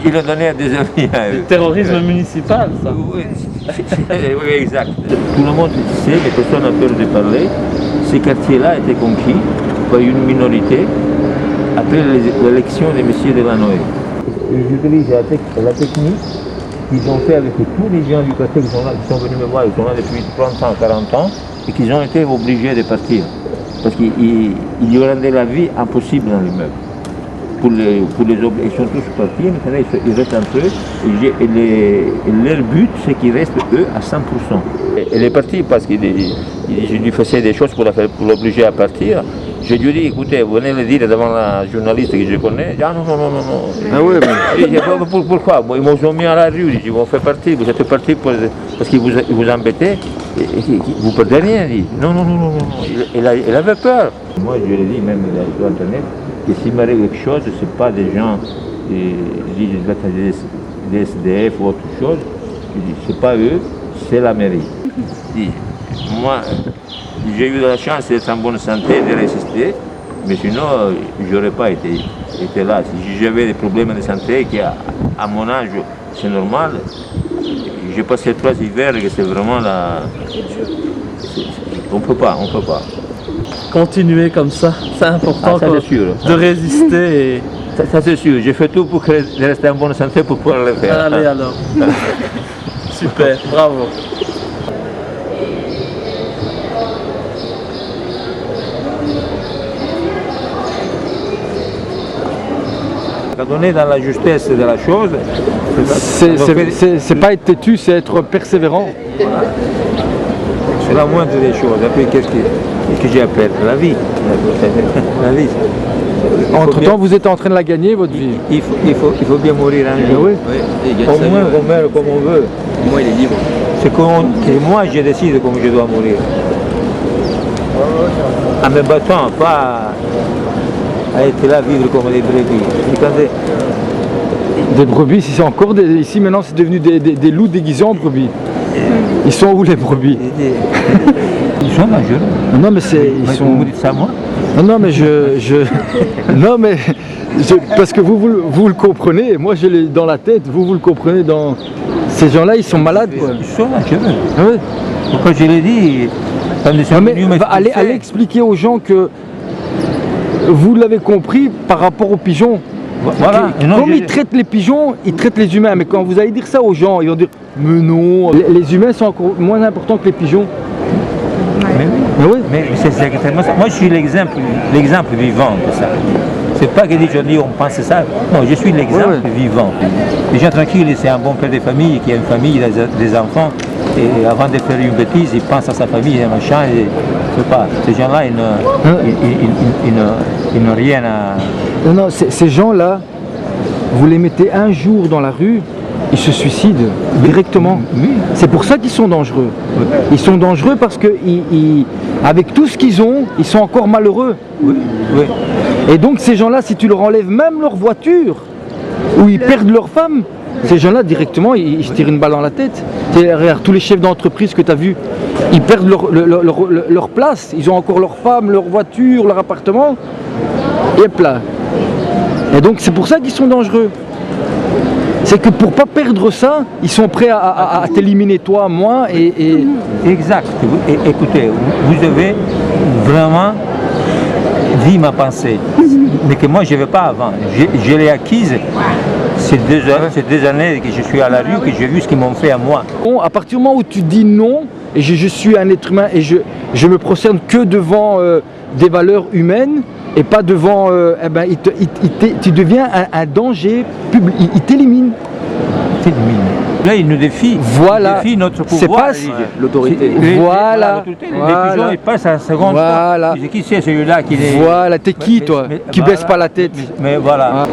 Ils l'ont donné à des amis à eux. Le terrorisme municipal, ça. Oui, exact. Tout le monde sait, mais personne n'a peur de parler. Ces quartiers-là étaient conquis par une minorité après l'élection de M. Delanoë. J'utilise la technique qu'ils ont fait avec tous les gens du quartier qui sont venus me voir, ils sont là depuis 30 ans, 40 ans, et qu'ils ont été obligés de partir. Parce qu'ils rendaient la vie impossible dans l'immeuble. Ils sont tous partis, maintenant ils restent entre eux, et leur but c'est qu'ils restent eux à 100%. Elle est partie parce que je lui faisais des choses pour l'obliger à partir. Je lui ai dit, écoutez, vous venez le dire devant la journaliste que je connais. Ah non. Ah ouais, mais... Pourquoi? Ils m'ont mis à la rue, ils m'ont fait partir, vous êtes parti parce qu'ils vous embêtaient, et vous ne perdez rien. Non. Elle avait peur. Moi je l'ai dit même sur Internet, que s'il m'arrive quelque chose, ce n'est pas des gens des SDF ou autre chose, ce n'est pas eux, c'est la mairie. Moi, j'ai eu la chance d'être en bonne santé, de résister, mais sinon, je n'aurais pas été là. Si j'avais des problèmes de santé, qui à mon âge, c'est normal, j'ai passé 3 hivers et c'est vraiment On peut pas. Continuez comme ça, c'est important Ah, ça, c'est sûr. de résister. Et... Ça c'est sûr, j'ai fait tout pour rester en bonne santé pour pouvoir le faire. Allez alors. Super, bravo. Quand on est dans la justesse de la chose, C'est pas être têtu, c'est être persévérant. c'est la moindre des choses. Après, qu'est-ce que j'appelle la vie? La vie. Entre-temps, vous êtes en train de la gagner, votre vie. Il faut bien mourir un jour. Oui. Au moins, on meurt comme on veut. Au moins, il est libre. C'est que moi, je décide comment je dois mourir. En me battant, pas à être là, vivre comme des brebis. Des brebis, si c'est encore ici maintenant c'est devenu des loups déguisés en brebis. Ils sont où les brebis? Ils sont dangereux. Non mais c'est. Ils sont. Vous dites ça moi? Non mais non mais parce que vous le comprenez, moi je l'ai dans la tête, vous le comprenez dans. Ces gens-là ils sont malades quoi. Ils sont dangereux. Ah ouais. Quand je l'ai dit, quand ils sont Non, mais venus m'expulser, allez expliquer aux gens que vous l'avez compris par rapport aux pigeons. voilà. Non, Comme ils traitent les pigeons, ils traitent les humains. Mais quand vous allez dire ça aux gens, ils vont dire mais non, les humains sont encore moins importants que les pigeons. Mais oui. Mais oui. Mais c'est exactement ça. Moi, je suis l'exemple vivant de ça. C'est pas que aujourd'hui on pense ça. Non, je suis l'exemple vivant. Les gens tranquilles, c'est un bon père de famille qui a une famille, des enfants. Et avant de faire une bêtise, il pense à sa famille, et machin. Et, je sais pas. Ces gens-là, ils n'ont rien à. Non, ces gens-là, vous les mettez un jour dans la rue, ils se suicident directement. Oui. C'est pour ça qu'ils sont dangereux. Ils sont dangereux parce que avec tout ce qu'ils ont, ils sont encore malheureux. Oui. Oui. Et donc ces gens-là, si tu leur enlèves même leur voiture, ou ils perdent leur femme, ces gens-là directement, ils se tirent une balle dans la tête. Regarde, tous les chefs d'entreprise que tu as vus, ils perdent leur place. Ils ont encore leur femme, leur voiture, leur appartement. Et hop là. Et donc c'est pour ça qu'ils sont dangereux. C'est que pour pas perdre ça, ils sont prêts à t'éliminer toi, moi et... Exact. Écoutez, vous devez vraiment vivre ma pensée. Mais que moi je ne vais pas avant. Je l'ai acquise. C'est 2 années que je suis à la rue, que j'ai vu ce qu'ils m'ont fait à moi. Bon, à partir du moment où tu dis non, et je suis un être humain et je me prosterne que devant des valeurs humaines, et pas devant, tu deviens un danger public, il t'élimine. Là, il nous défie. Voilà. Il défie notre C'est pouvoir. pas L'autorité. Voilà. Les pigeons, ils passent en seconde. Voilà. C'est qui c'est celui-là qui est... Voilà, t'es qui toi qui baisse pas la tête? Mais voilà.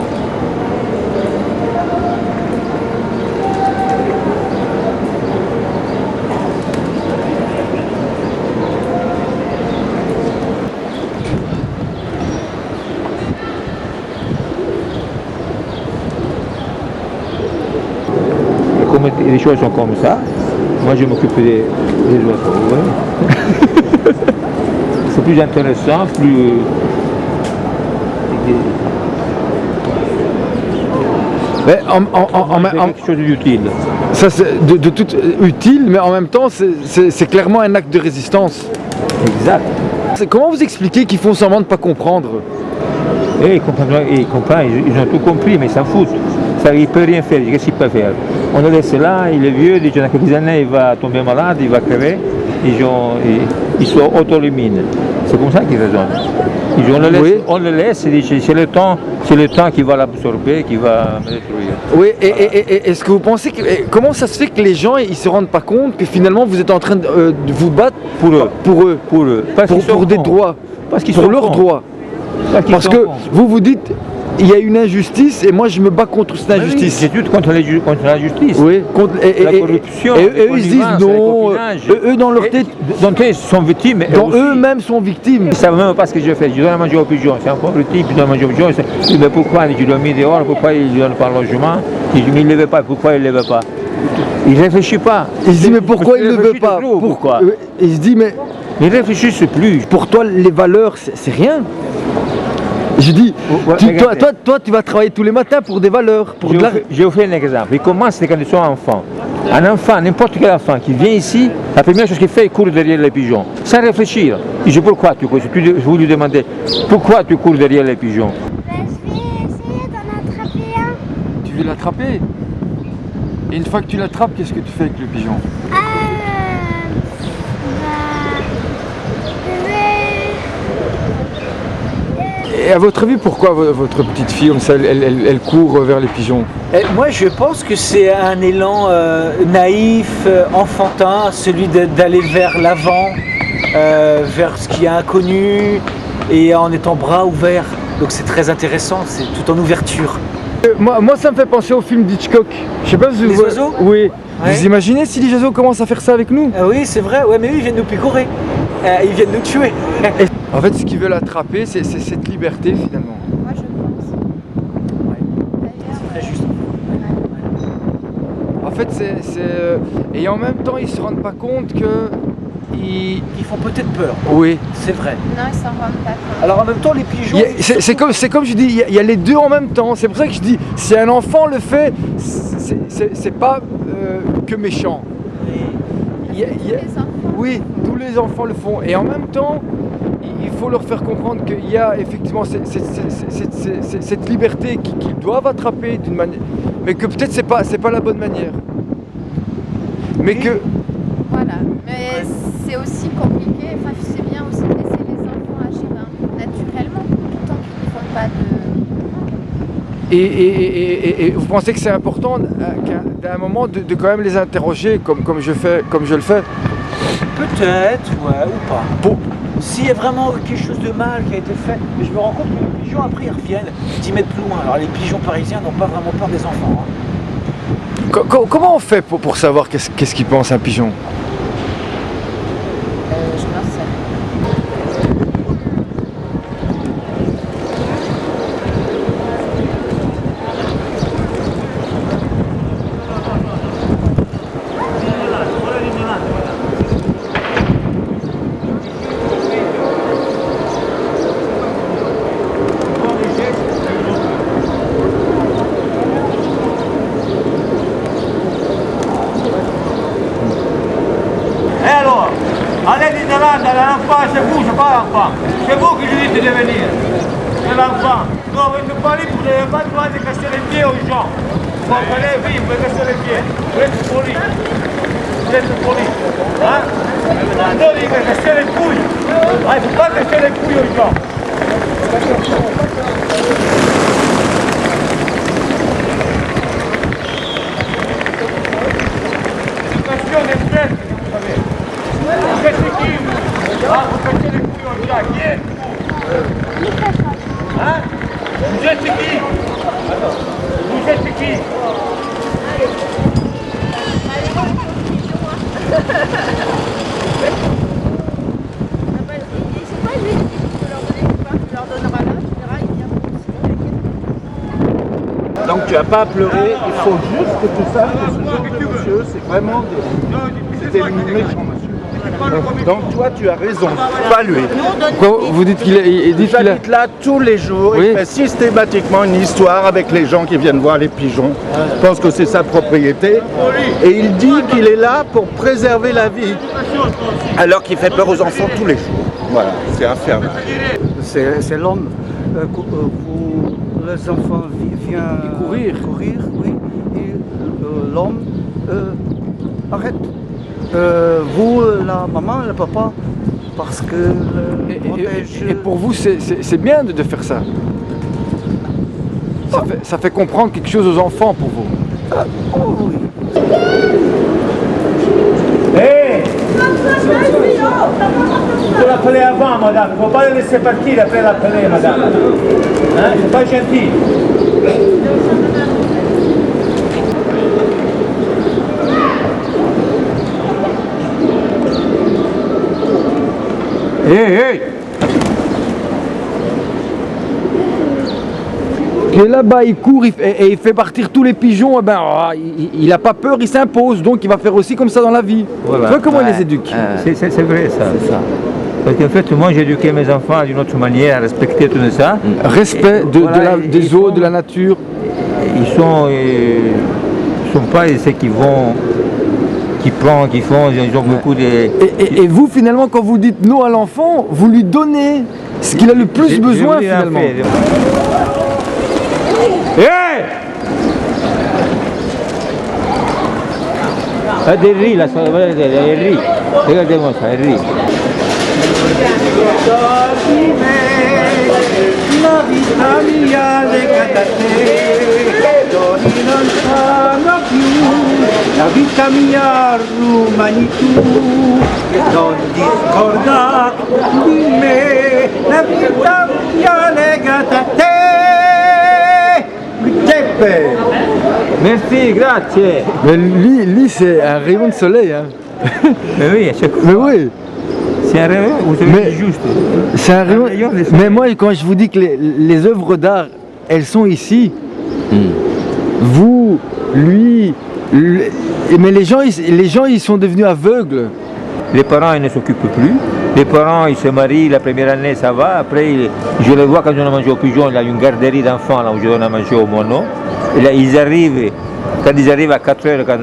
Comme les choses sont comme ça, moi je m'occupe des oiseaux. Vous voyez. C'est plus intéressant, plus... Mais quelque chose d'utile. Ça c'est de tout utile, mais en même temps c'est clairement un acte de résistance. Exact. Comment vous expliquez qu'ils font semblant de ne pas comprendre? Et ils comprennent, ils ont tout compris, mais ils s'en foutent. Ça, il ne peut rien faire. Qu'est-ce qu'il peut faire? On le laisse là, il est vieux, déjà dans quelques années, il va tomber malade, il va crever. Ils sont auto-éliminés. C'est comme ça qu'ils raisonnent. On le laisse, c'est le temps qui va l'absorber, qui va me détruire. Oui, et est-ce que vous pensez que... Comment ça se fait que les gens, ils ne se rendent pas compte que finalement vous êtes en train de vous battre pour eux? Pour des droits. Pour leurs droits. Parce que vous dites, il y a une injustice et moi je me bats contre cette injustice. J'ai lutte contre l'injustice. Oui, la corruption. Et eux ils disent non, eux dans leur tête. Donc ils sont victimes. Dont eux-mêmes sont victimes. Ils ne savent même pas ce que je fais. Je dois manger aux pigeons. C'est encore le type qui doit manger aux pigeons. Mais pourquoi il l'a mis dehors? Pourquoi il ne donne pas le logement? Il ne le veut pas. Pourquoi il ne le veut pas? Il ne réfléchit pas. Il se dit mais pourquoi il ne le veut pas? Pourquoi? Il se dit mais... Il ne réfléchit plus. Pour toi les valeurs c'est rien. Je dis, Ouais, regardez. toi, tu vas travailler tous les matins pour des valeurs, pour de la... Je vais vous faire un exemple. Il commence quand ils sont enfants. Un enfant, n'importe quel enfant qui vient ici, la première chose qu'il fait, il court derrière les pigeons, sans réfléchir. Je dis pourquoi tu cours. Je vous lui demander pourquoi tu cours derrière les pigeons. Je vais essayer d'en attraper un. Tu veux l'attraper. Et une fois que tu l'attrapes, qu'est-ce que tu fais avec le pigeon? Et à votre avis, pourquoi votre petite fille, comme ça, elle court vers les pigeons? Moi, je pense que c'est un élan naïf, enfantin, celui d'aller vers l'avant, vers ce qui est inconnu, et en étant bras ouverts. Donc c'est très intéressant, c'est tout en ouverture. Moi, ça me fait penser au film d'Hitchcock. Je sais pas si Les oiseaux? Oui. Ouais. Vous imaginez si les oiseaux commencent à faire ça avec nous? Oui, c'est vrai, ouais, mais eux, ils viennent nous picorer. Ils viennent nous tuer. En fait, ce qu'ils veulent attraper, c'est cette liberté finalement. Moi je pense. C'est très juste. En fait, et en même temps, ils se rendent pas compte que Ils font peut-être peur, oui. c'est vrai. Non, ils s'en rendent pas compte. Alors en même temps, les pigeons... C'est comme je dis, il y a les deux en même temps. C'est pour ça que je dis, si un enfant le fait, c'est pas que méchant. Il y a- Tous les enfants. Oui, tous les enfants le font. Et en même temps, il faut leur faire comprendre qu'il y a effectivement cette liberté qu'ils doivent attraper d'une manière, mais que peut-être c'est pas la bonne manière. Mais que Voilà. Mais c'est aussi compliqué. Enfin, c'est bien aussi de laisser les enfants agir naturellement, tout en qu'ils ne font pas de. et vous pensez que c'est important d'un moment de quand même les interroger comme je le fais. Peut-être, ouais, ou pas. S'il y a vraiment quelque chose de mal qui a été fait, mais je me rends compte que les pigeons, après, ils reviennent 10 mètres plus loin. Alors les pigeons parisiens n'ont pas vraiment peur des enfants. Hein. Comment on fait pour savoir qu'est-ce qu'il pense un pigeon? Je n'en sais rien. Et alors, allez dites l'enfant, c'est vous, c'est pas l'enfant. C'est vous qui lui dites de venir. C'est l'enfant. Non, vous ne parlez, vous n'avez pas le droit de casser les pieds aux gens. Vous comprenez? Oui, vous pouvez casser les pieds. Vous êtes poli. Vous êtes poli. Hein? Non, il faut casser les couilles. Ah, il ne faut pas casser les couilles aux gens. L'éducation est faite, vous savez. Vous êtes qui? Ah, vous cassez les couilles aux gens. Qui êtes-vous? Hein? Vous êtes qui? Vous êtes qui? Donc tu n'as pas à pleurer, il faut juste que tu saches que ce genre de monsieur, c'est vraiment c'était une méchant monsieur. Donc toi tu as raison, pas lui. Quoi, vous dites qu'il Il habite là tous les jours, Oui. il fait systématiquement une histoire avec les gens qui viennent voir les pigeons. Je pense que c'est sa propriété. Et il dit qu'il est là pour préserver la vie. Alors qu'il fait peur aux enfants tous les jours. Voilà, c'est infernal. C'est l'homme. Les enfants viennent courir, oui. Et l'homme arrête. Vous, la maman, le papa, parce que et pour vous, c'est bien de faire ça. Ça fait comprendre quelque chose aux enfants pour vous. Oh oui. Hé! Il faut l'appeler avant, madame. Il ne faut pas le laisser partir après l'appeler, madame. Hein? C'est pas gentil. Hé, hé! Et là-bas, il court et il fait partir tous les pigeons. Il n'a pas peur, il s'impose. Donc, il va faire aussi comme ça dans la vie. Voilà. Tu vois comment il les éduque. C'est vrai, ça. Parce qu'en fait, moi j'ai éduqué mes enfants d'une autre manière, à respecter tout ça. Respect des eaux, de la nature. Ils sont pas ceux qui vont, qui prennent, qui font, ils ont beaucoup de... Et vous, finalement, quand vous dites non à l'enfant, vous lui donnez ce qu'il a le plus besoin, finalement. Hey! Del riz, la del riz. Regardez-moi ça, il rit. La vita mia legata a te, doni non sanno più, la vita mia rumani tu, non discorda di me, la vita mia legata a te, Giuseppe. Merci, grazie. Mais lui c'est un rayon de soleil. Hein. Mais oui, à chaque fois. Mais oui. C'est un rayon, vous savez, juste. C'est un rayon. Mais moi, quand je vous dis que les œuvres d'art, elles sont ici, vous, lui, mais les gens, ils sont devenus aveugles. Les parents, ils ne s'occupent plus. Les parents, ils se marient, la première année, ça va. Après, je les vois quand on a mangé au pigeon, il y a une garderie d'enfants là où je donne à manger au mono. Et là, ils arrivent. Quand ils arrivent à 4 heures, quand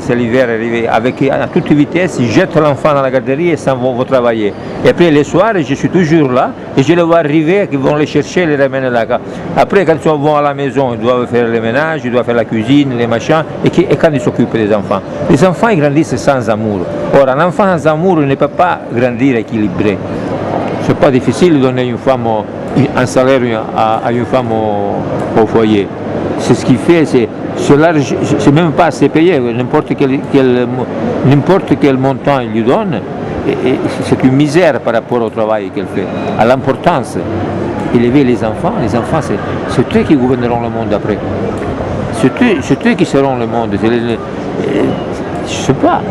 c'est l'hiver, avec à toute vitesse, ils jettent l'enfant dans la garderie et s'en vont travailler. Et après, les soirs, je suis toujours là et je les vois arriver, ils vont les chercher, les ramener là. Après, quand ils vont à la maison, ils doivent faire le ménage, ils doivent faire la cuisine, les machins, et quand ils s'occupent des enfants. Les enfants, ils grandissent sans amour. Or, un enfant sans amour ne peut pas grandir équilibré. C'est pas difficile de donner une femme, un salaire à une femme au foyer. C'est ce qu'il fait, c'est même pas assez payé, n'importe quel montant il lui donne, c'est une misère par rapport au travail qu'elle fait, à l'importance. Élever les enfants c'est eux qui gouverneront le monde après. C'est eux qui seront le monde. Je sais pas.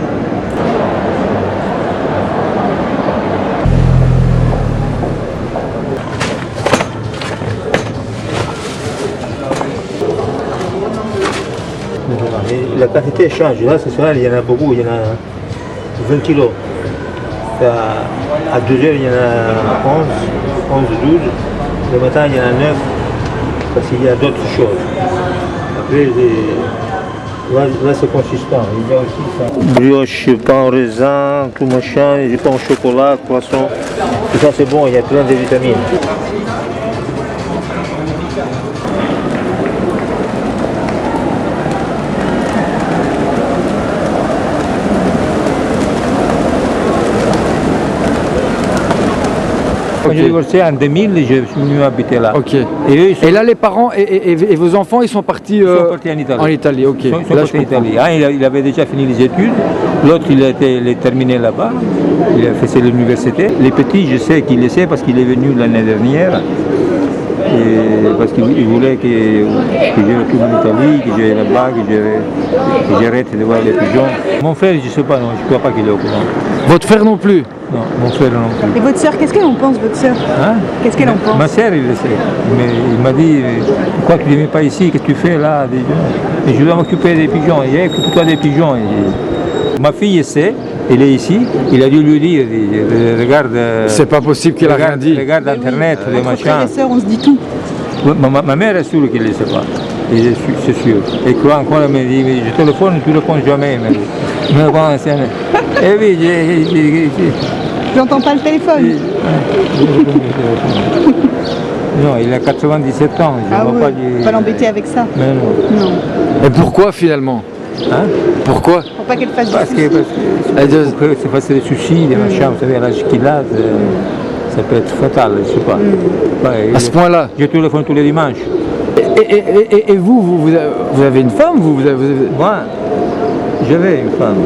La quantité change. Là, ce soir, il y en a beaucoup, il y en a 20 kilos. À 2 heures, il y en a 11, 12. Le matin, il y en a 9, parce qu'il y a d'autres choses. Après, là c'est consistant. Il y a aussi ça. Brioche, pain au raisin, tout machin, du pain au chocolat, poisson. Tout ça, c'est bon, il y a plein de vitamines. Quand j'ai divorcé en 2000, je suis venu habiter là. Ok. Et là, les parents et vos enfants, ils sont partis, en Italie. En Italie, ok. Ils sont partis en Italie. Il avait déjà fini les études. L'autre, il a terminé là-bas. Il a fait l'université. Les petits, je sais qu'il les sait parce qu'il est venu l'année dernière. Et parce qu'il voulait que je retourne en Italie, que j'aille là-bas, que j'arrête de voir les pigeons. Mon frère, je ne sais pas, non, je ne crois pas qu'il est au courant. Votre frère non plus? Non, mon frère non plus. Et votre sœur, qu'est-ce qu'elle en pense, votre sœur? Hein? Qu'est-ce qu'elle en pense? Ma sœur, il le sait. Mais il m'a dit, pourquoi tu ne viens pas ici? Qu'est-ce que tu fais là? Et je dois m'occuper des pigeons. Il dit, occupe-toi des pigeons. Ma fille sait, elle est ici. Il a dû lui dire, regarde. C'est pas possible qu'elle a rien dit. Regarde Internet, les machins. Frères et sœurs, on se dit tout. Ma mère est sûre qu'elle ne sait pas. C'est sûr. Et quoi encore, elle me dit, mais je téléphone, tu ne réponds jamais. Et oui, j'entends pas le téléphone. Non, il a 97 ans. Je ah ne oui, pas l'embêter avec ça. Mais non. Non. Et pourquoi finalement? Hein? Pourquoi? Pour pas qu'elle fasse parce que c'est fasse des soucis, des machins, vous savez, à l'âge qu'il a, ça peut être fatal, je ne sais pas. À ce point-là? Je téléphone tous les dimanches. Et vous avez une femme? Moi, j'avais une femme.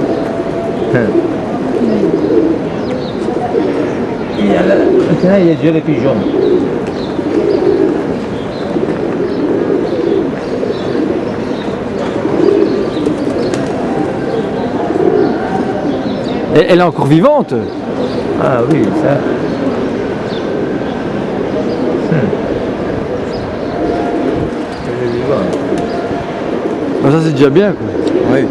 Maintenant, il y a déjà les pigeons. Elle est encore vivante? Ah oui, ça. Elle est vivante. Ben ça c'est déjà bien quoi. Oui.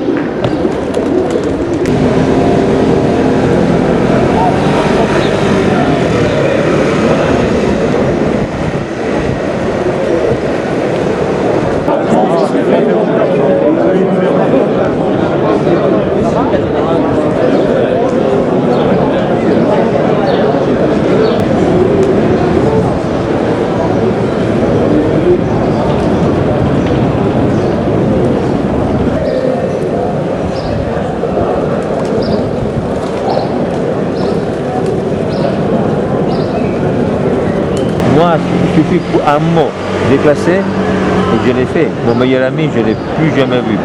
suffit pour un mot déclassé et je l'ai fait. Mon meilleur ami, je ne l'ai plus jamais vu.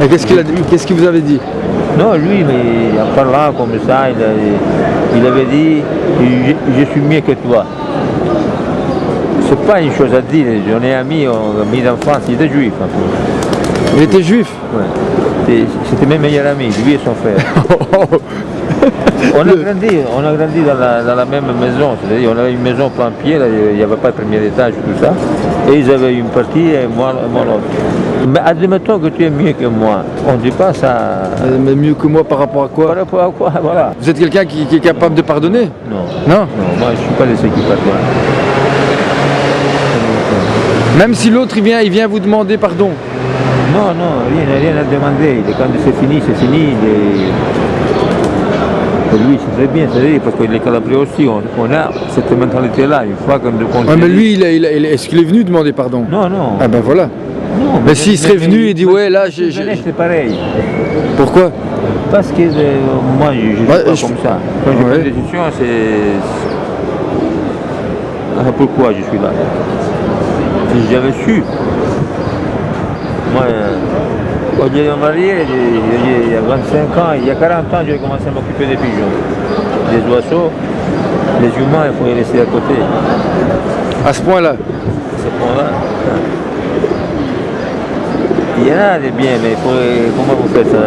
Et qu'est-ce qu'il a dit? Qu'est-ce qu'il vous avait dit? Non, lui, mais en parlant comme ça, il avait dit je suis mieux que toi. C'est pas une chose à dire, j'en ai ami d'enfance, il était juif. En fait. Il était juif? Ouais. C'était mes meilleurs amis, lui et son frère. On a grandi dans la même maison, c'est-à-dire on avait une maison plein pied, là, il n'y avait pas de premier étage, tout ça. Et ils avaient une partie et moi l'autre. Mais admettons que tu es mieux que moi, on ne dit pas ça. Mais mieux que moi par rapport à quoi? Par rapport à quoi, voilà. Vous êtes quelqu'un qui est capable de pardonner? Non. Non? Non, moi je ne suis pas de ceux qui pardonnent. Même si l'autre il vient vous demander pardon? Non, rien à demander. Quand c'est fini, c'est fini. Et lui, c'est très bien, c'est-à-dire parce qu'il est calabré aussi, on a cette mentalité-là, une fois qu'on ouais, mais lui, est-ce qu'il est venu demander pardon? Non, non. Ah ben voilà. Non, mais s'il serait venu et dit ouais là c'est pareil. Pourquoi? Parce que moi je suis pas comme ça. Quand je prends des décisions, c'est... Ah, pourquoi je suis là? Si j'avais su, moi, au lieu de me marier, il y a 25 ans, il y a 40 ans, j'ai commencé à m'occuper des pigeons, des oiseaux, les humains, il faut les laisser à côté. À ce point-là? À ce point-là. Il y en a des biens, mais comment vous faites ça?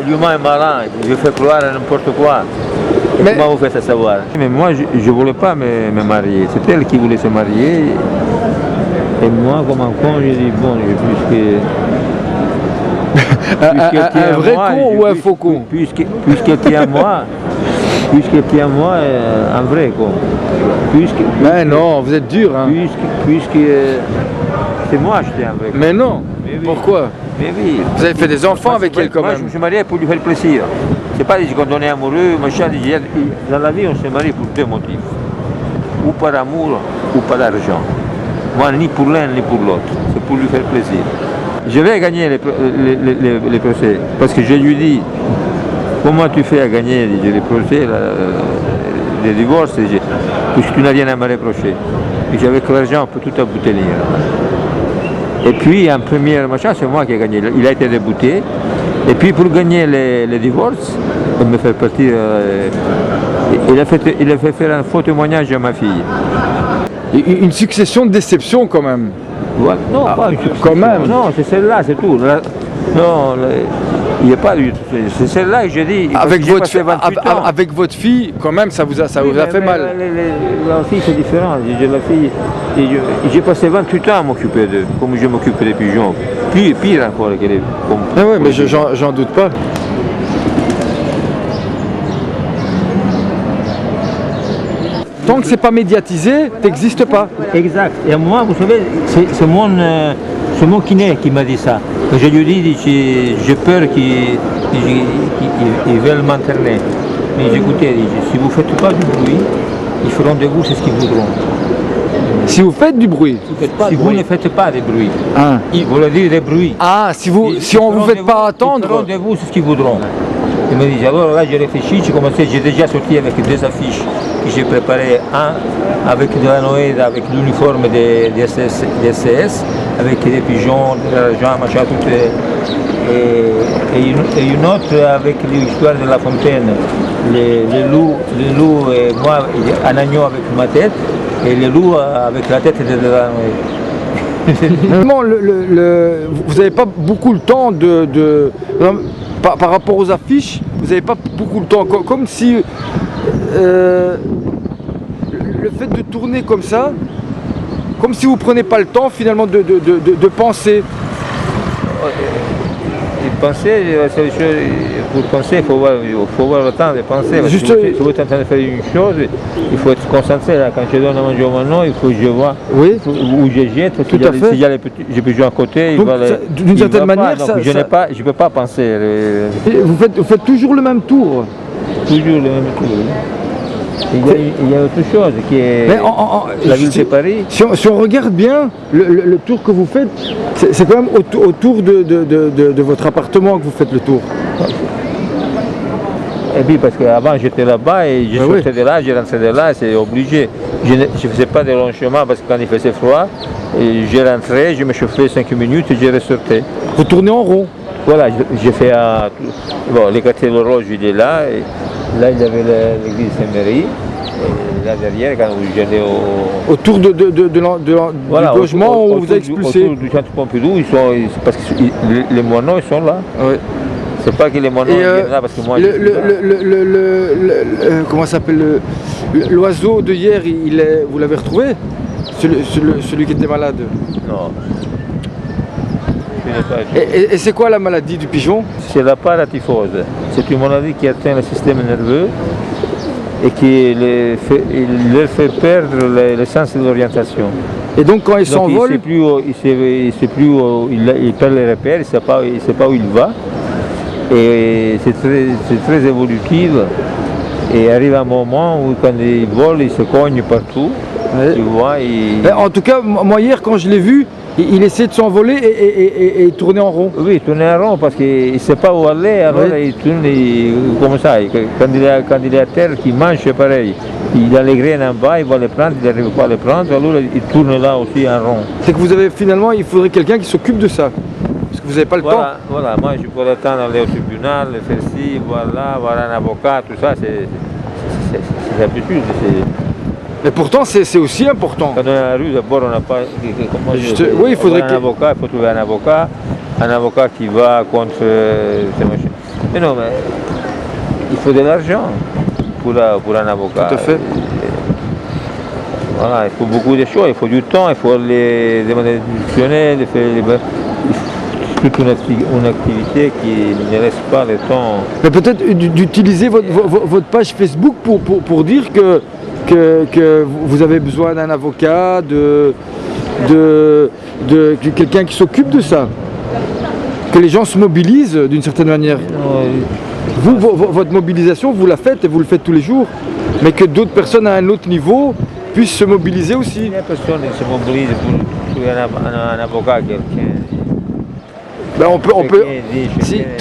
L'humain est malin, je fais croire à n'importe quoi. Comment vous faites ça savoir? Mais moi, je ne voulais pas me marier. C'est elle qui voulait se marier. Et moi, comme un con, j'ai dit, bon, puisque un vrai con ou un faux con? Puisqu'elle tient à moi, un vrai con. Mais non, vous êtes dur, hein. Puisque c'est moi je tiens avec. Mais non. Mais oui. Pourquoi? Mais oui. Vous avez fait des enfants avec elle quand même. Moi, je me suis marié pour lui faire plaisir. C'est pas quand on est amoureux, machin. Dans la vie, on se marie pour deux motifs. Ou par amour, ou par argent. Moi, ni pour l'un, ni pour l'autre. C'est pour lui faire plaisir. Je vais gagner les procès. Parce que je lui dis, comment tu fais à gagner les procès, les divorces, puisque tu n'as rien à me reprocher. Et avec l'argent, on peut tout embouteiller. Et puis, en premier machin, c'est moi qui ai gagné. Il a été débouté. Et puis, pour gagner les divorces, pour me faire partir, il a fait faire un faux témoignage à ma fille. Une succession de déceptions quand même. Ouais, non, pas une succession. Quand même. Non, c'est celle-là, c'est tout. Non, il n'y a pas eu. C'est celle-là que j'ai dit. Avec votre fille, quand même, ça vous a fait mal. La fille, c'est différent. J'ai passé 28 ans à m'occuper d'eux, comme je m'occupe des pigeons. Pire encore qu'elle est. Ah ouais, mais j'en doute pas. Tant que c'est pas médiatisé, t'existes pas. Exact. Et moi, vous savez, c'est mon kiné qui m'a dit ça. Je lui ai dit, j'ai peur qu'ils veulent m'interner. Mais j'écoutais, si vous ne faites pas du bruit, ils feront de vous ce qu'ils voudront. Si vous faites du bruit? Si vous ne faites pas de bruit, ils vont dire des bruits. Ah, si on ne vous fait pas attendre? Ils feront de vous ce qu'ils voudront. Il me dit, alors là j'ai réfléchi, j'ai déjà sorti avec deux affiches que j'ai préparées, un avec de la Noël, avec l'uniforme des SCS, avec des pigeons, de l'argent, machin, tout. Et une autre avec l'histoire de la fontaine, les loups et moi, un agneau avec ma tête, et les loups avec la tête de la Noël. Vous n'avez pas beaucoup le temps par rapport aux affiches, vous n'avez pas beaucoup le temps, comme si le fait de tourner comme ça, comme si vous ne prenez pas le temps finalement de penser. Penser, pour penser, il faut avoir le temps de penser. Juste, si vous êtes en train de faire une chose, il faut être concentré. Là. Quand je donne à manger au maintenant, il faut que je vois où je jette. S'il y a les petits pigeons à côté, d'une certaine manière, je ne peux pas penser. Vous faites toujours le même tour? Toujours le même tour. Il y a autre chose qui est la ville de Paris. Si on regarde bien, le tour que vous faites, c'est quand même autour de votre appartement que vous faites le tour. Et puis parce qu'avant j'étais là-bas et je sortais de là, je rentrais de là, c'est obligé. Je ne faisais pas de long chemin parce que quand il faisait froid, et je rentrais, je me chauffais 5 minutes et je ressortais. Vous tournez en rond? Voilà, j'ai fait bon, le quartier de l'Horloge, il est là, et là il y avait l'église Saint-Marie, et là derrière, quand j'allais autour du logement où vous avez expulsé. Autour du centre Pompidou, parce que les moineaux ils sont là. Oui. C'est pas que les moineaux viennent là parce que moi comment ça s'appelle l'oiseau de hier, vous l'avez retrouvé? Celui qui était malade? Non. Et c'est quoi la maladie du pigeon? C'est la paratyphose. C'est une maladie qui atteint le système nerveux et qui leur fait perdre le sens de l'orientation. Et donc quand ils s'envolent, il perd les repères, il ne sait pas où il va. Et c'est très évolutif. Et arrive un moment où quand il vole, il se cogne partout. Ouais. Tu vois, en tout cas, moi hier quand je l'ai vu, il essaie de s'envoler et tourner en rond. Oui, tourner en rond parce qu'il ne sait pas où aller, alors il tourne comme ça. Quand il est à terre, qu'il mange, c'est pareil. Il a les graines en bas, il va les prendre, il n'arrive pas à les prendre, alors il tourne là aussi en rond. C'est que vous avez finalement, il faudrait quelqu'un qui s'obcupe de ça. Parce que vous n'avez pas le temps. Voilà, moi je peux le temps d'aller au tribunal, faire ci, voir un avocat, tout ça, c'est absurde. Mais pourtant, c'est aussi important. Quand on est dans la rue, d'abord, on n'a pas. Oui, il faudrait un avocat, il faut trouver un avocat qui va contre ces machines. Mais non, mais il faut de l'argent pour un avocat. Tout à fait. Voilà, il faut beaucoup de choses, il faut du temps, il faut les demander dictionnaires, toute une activité qui ne laisse pas le temps. Mais peut-être d'utiliser votre page Facebook pour dire que vous avez besoin d'un avocat, de quelqu'un qui s'occupe de ça. Que les gens se mobilisent d'une certaine manière. Vous, votre mobilisation, vous la faites et vous le faites tous les jours. Mais que d'autres personnes à un autre niveau puissent se mobiliser aussi. Il y a personne qui se mobilise pour trouver un avocat, quelqu'un. Ben on peut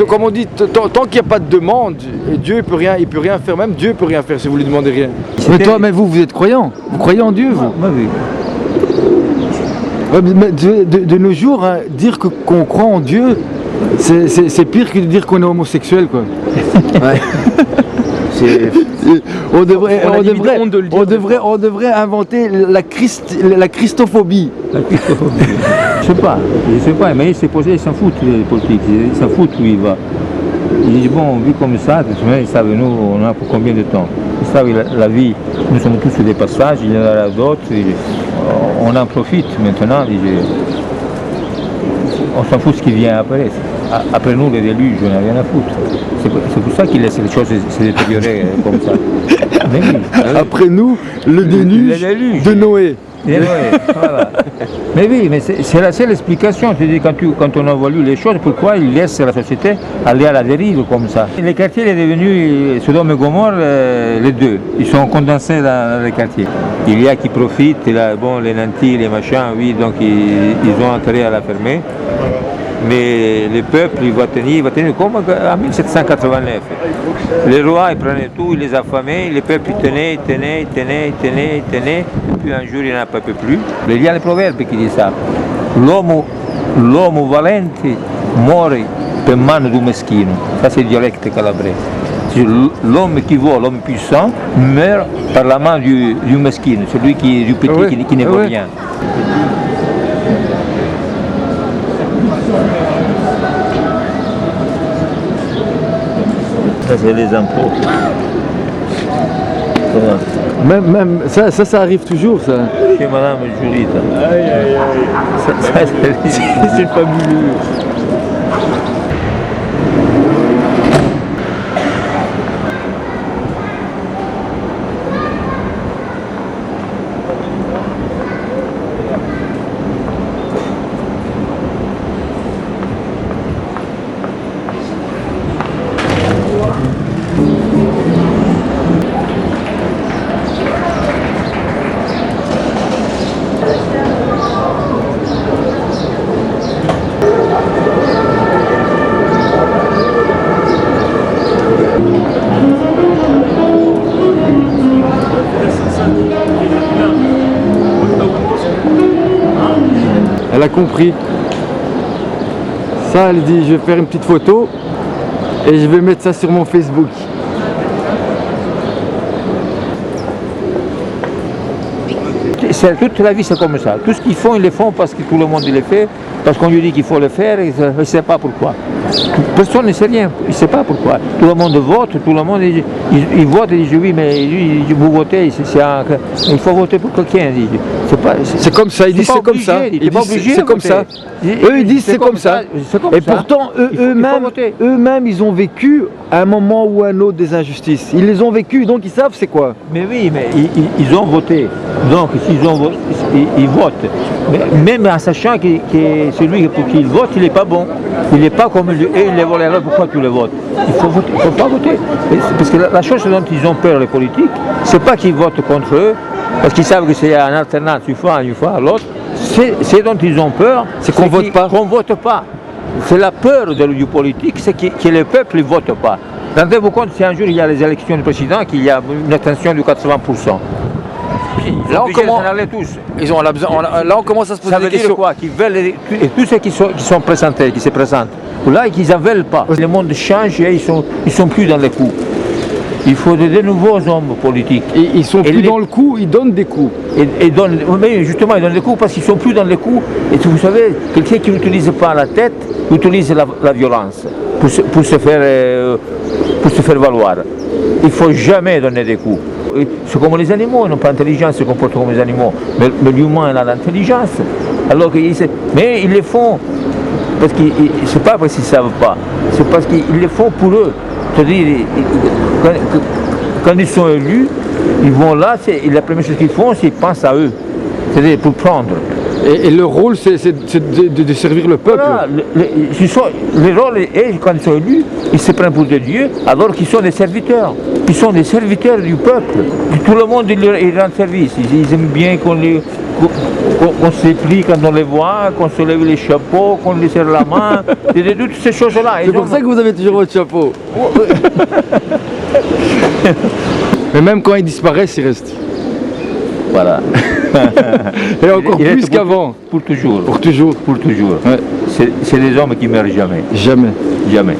comme on dit, tant qu'il n'y a pas de demande, Dieu il peut rien faire, même Dieu peut rien faire si vous lui demandez rien. Mais vous êtes croyant, vous croyez en Dieu, vous? Oui. Mais de nos jours, hein, dire qu'on croit en Dieu, c'est pire que de dire qu'on est homosexuel, quoi. Ouais. On devrait inventer la christophobie. La christophobie. Je sais pas, mais il s'est posé, il s'en fout les politiques, il s'en fout où il va. Il dit bon, vu comme ça, ils savent nous, on a pour combien de temps? Ils savent la vie, nous sommes tous sur des passages, il y en a d'autres, on en profite maintenant. On s'en fout ce qui vient après. Après nous, les déluges, on n'a rien à foutre. C'est pour ça qu'il laisse les choses se détériorer comme ça. Mais oui, après nous, le déluge de Noé. Voilà. Mais oui, mais c'est la seule explication. Quand on a voulu les choses, pourquoi il laisse la société aller à la dérive comme ça? Les quartiers sont devenus Sodome et Gomorre, les deux. Ils sont condensés dans les quartiers. Il y a qui profitent, les nantis, les machins, oui, donc ils ont intérêt à la fermer. Mais le peuple, il va tenir comme en 1789. Les rois, ils prenaient tout, ils les affamaient, le peuple, il tenait, puis un jour, il n'en peut plus. Il y a le proverbe qui dit ça. L'uomo valente muore per mano du meschino. Ça, c'est le dialecte calabrais. L'homme qui vaut, l'homme puissant, meurt par la main du mesquin, celui du petit qui ne vaut rien. Ça, c'est les impôts. Même ça arrive toujours, ça. Chez Madame Julita. C'est fabuleux. compris. Ça, elle dit, je vais faire une petite photo et je vais mettre ça sur mon Facebook. Toute la vie c'est comme ça. Tout ce qu'ils font, ils le font parce que tout le monde le fait, parce qu'on lui dit qu'il faut le faire et il ne sait pas pourquoi. Personne ne sait rien, il ne sait pas pourquoi. Tout le monde vote, tout le monde il vote et dit oui mais lui, vous votez, il faut voter pour quelqu'un. C'est comme ça, ils disent c'est comme ça. Ils disent c'est comme ça. Eux ils disent c'est comme ça. Et pourtant eux-mêmes ils ont vécu à un moment ou à un autre des injustices. Ils les ont vécues donc ils savent c'est quoi. Mais oui, mais ils ont voté. Donc s'ils ont voté, ils votent. Mais même en sachant que celui pour qui ils votent, il n'est pas bon. Il n'est pas comme eux, ils les volent. Alors pourquoi tu le votes? Il faut voter, il ne faut pas voter. Parce que la chose dont ils ont peur les politiques, c'est pas qu'ils votent contre eux, parce qu'ils savent que c'est en alternance une fois l'autre. C'est dont ils ont peur, c'est qu'on vote pas. Qu'on vote pas. C'est la peur du politique, c'est que le peuple ne vote pas. Rendez-vous compte si un jour il y a les élections du président, qu'il y a une abstention de 80%. Là on commence à se poser des questions. Ça veut dire quoi? Qu'ils veulent, et tous ceux qui sont présentés, qui se présentent, là qu'ils n'en veulent pas. Le monde change et ils sont plus dans les coups. Il faut de nouveaux hommes politiques. Et ils sont plus dans le coup, ils donnent des coups. Mais justement, ils donnent des coups parce qu'ils ne sont plus dans les coups. Et vous savez, quelqu'un qui n'utilise pas la tête, utilise la violence pour se faire valoir. Il ne faut jamais donner des coups. C'est comme les animaux, ils n'ont pas d'intelligence, ils se comportent comme les animaux. Mais l'humain a l'intelligence. Alors mais ils le font. Parce que c'est pas parce qu'ils ne savent pas, c'est parce qu'ils le font pour eux. C'est-à-dire, quand ils sont élus, ils vont là, et la première chose qu'ils font, c'est qu'ils pensent à eux. C'est-à-dire pour prendre. Et le rôle, c'est de servir le peuple. Voilà, le rôle est, quand ils sont élus, ils se prennent pour des dieux, alors qu'ils sont des serviteurs. Ils sont des serviteurs du peuple. Tout le monde ils rend service. Ils aiment bien qu'on se plie quand on les voit, qu'on se lève les chapeaux, qu'on les serre la main, et de toutes ces choses-là. C'est pour ça que vous avez toujours votre chapeau. Mais même quand ils disparaissent, ils restent. Voilà. Et encore plus qu'avant. Pour toujours. Pour toujours. Pour toujours. Ouais. C'est des hommes qui ne meurent jamais. Jamais. Jamais.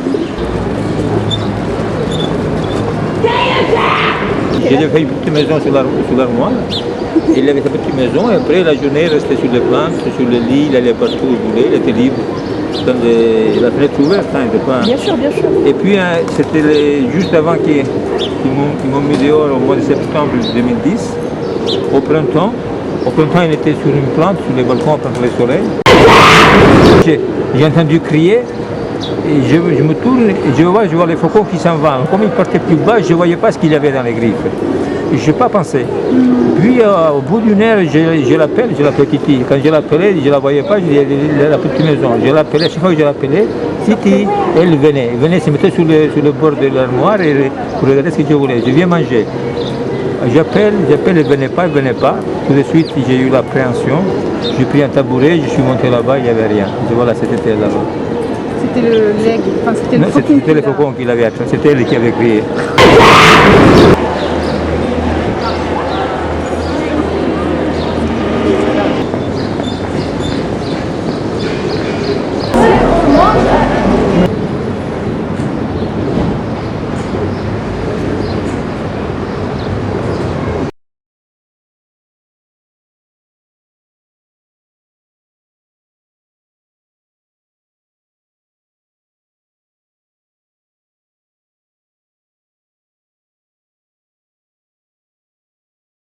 J'ai fait une petite maison sur l'armoire. Il avait sa petite maison et après la journée il restait sur les plantes, sur le lit, il allait partout où il voulait, il était libre. La fenêtre ouverte, hein, il était pas... Bien sûr, bien sûr. Et puis c'était juste avant qu'ils m'ont mis dehors au mois de septembre 2010, au printemps. Au printemps il était sur une plante, sur les balcons contre le soleil. J'ai entendu crier. Et je me tourne et je vois les faucons qui s'en vont. Comme ils partaient plus bas, je ne voyais pas ce qu'il y avait dans les griffes. Et je n'ai pas pensé. Puis au bout d'une heure, je l'appelle Titi. Quand je l'appelais, je ne la voyais pas, je dis la petite maison. Je l'appelais, chaque fois que je l'appelais, Titi, elle venait se mettre sur le bord de l'armoire pour regarder ce que je voulais. Je viens manger. J'appelle, elle ne venait pas. Tout de suite, j'ai eu l'appréhension. J'ai pris un tabouret, je suis monté là-bas, il n'y avait rien. Et voilà, c'était là-bas. C'était le leg, enfin c'était le faucon. C'était le faucon qui l'avait attrapé, c'était elle qui avait crié.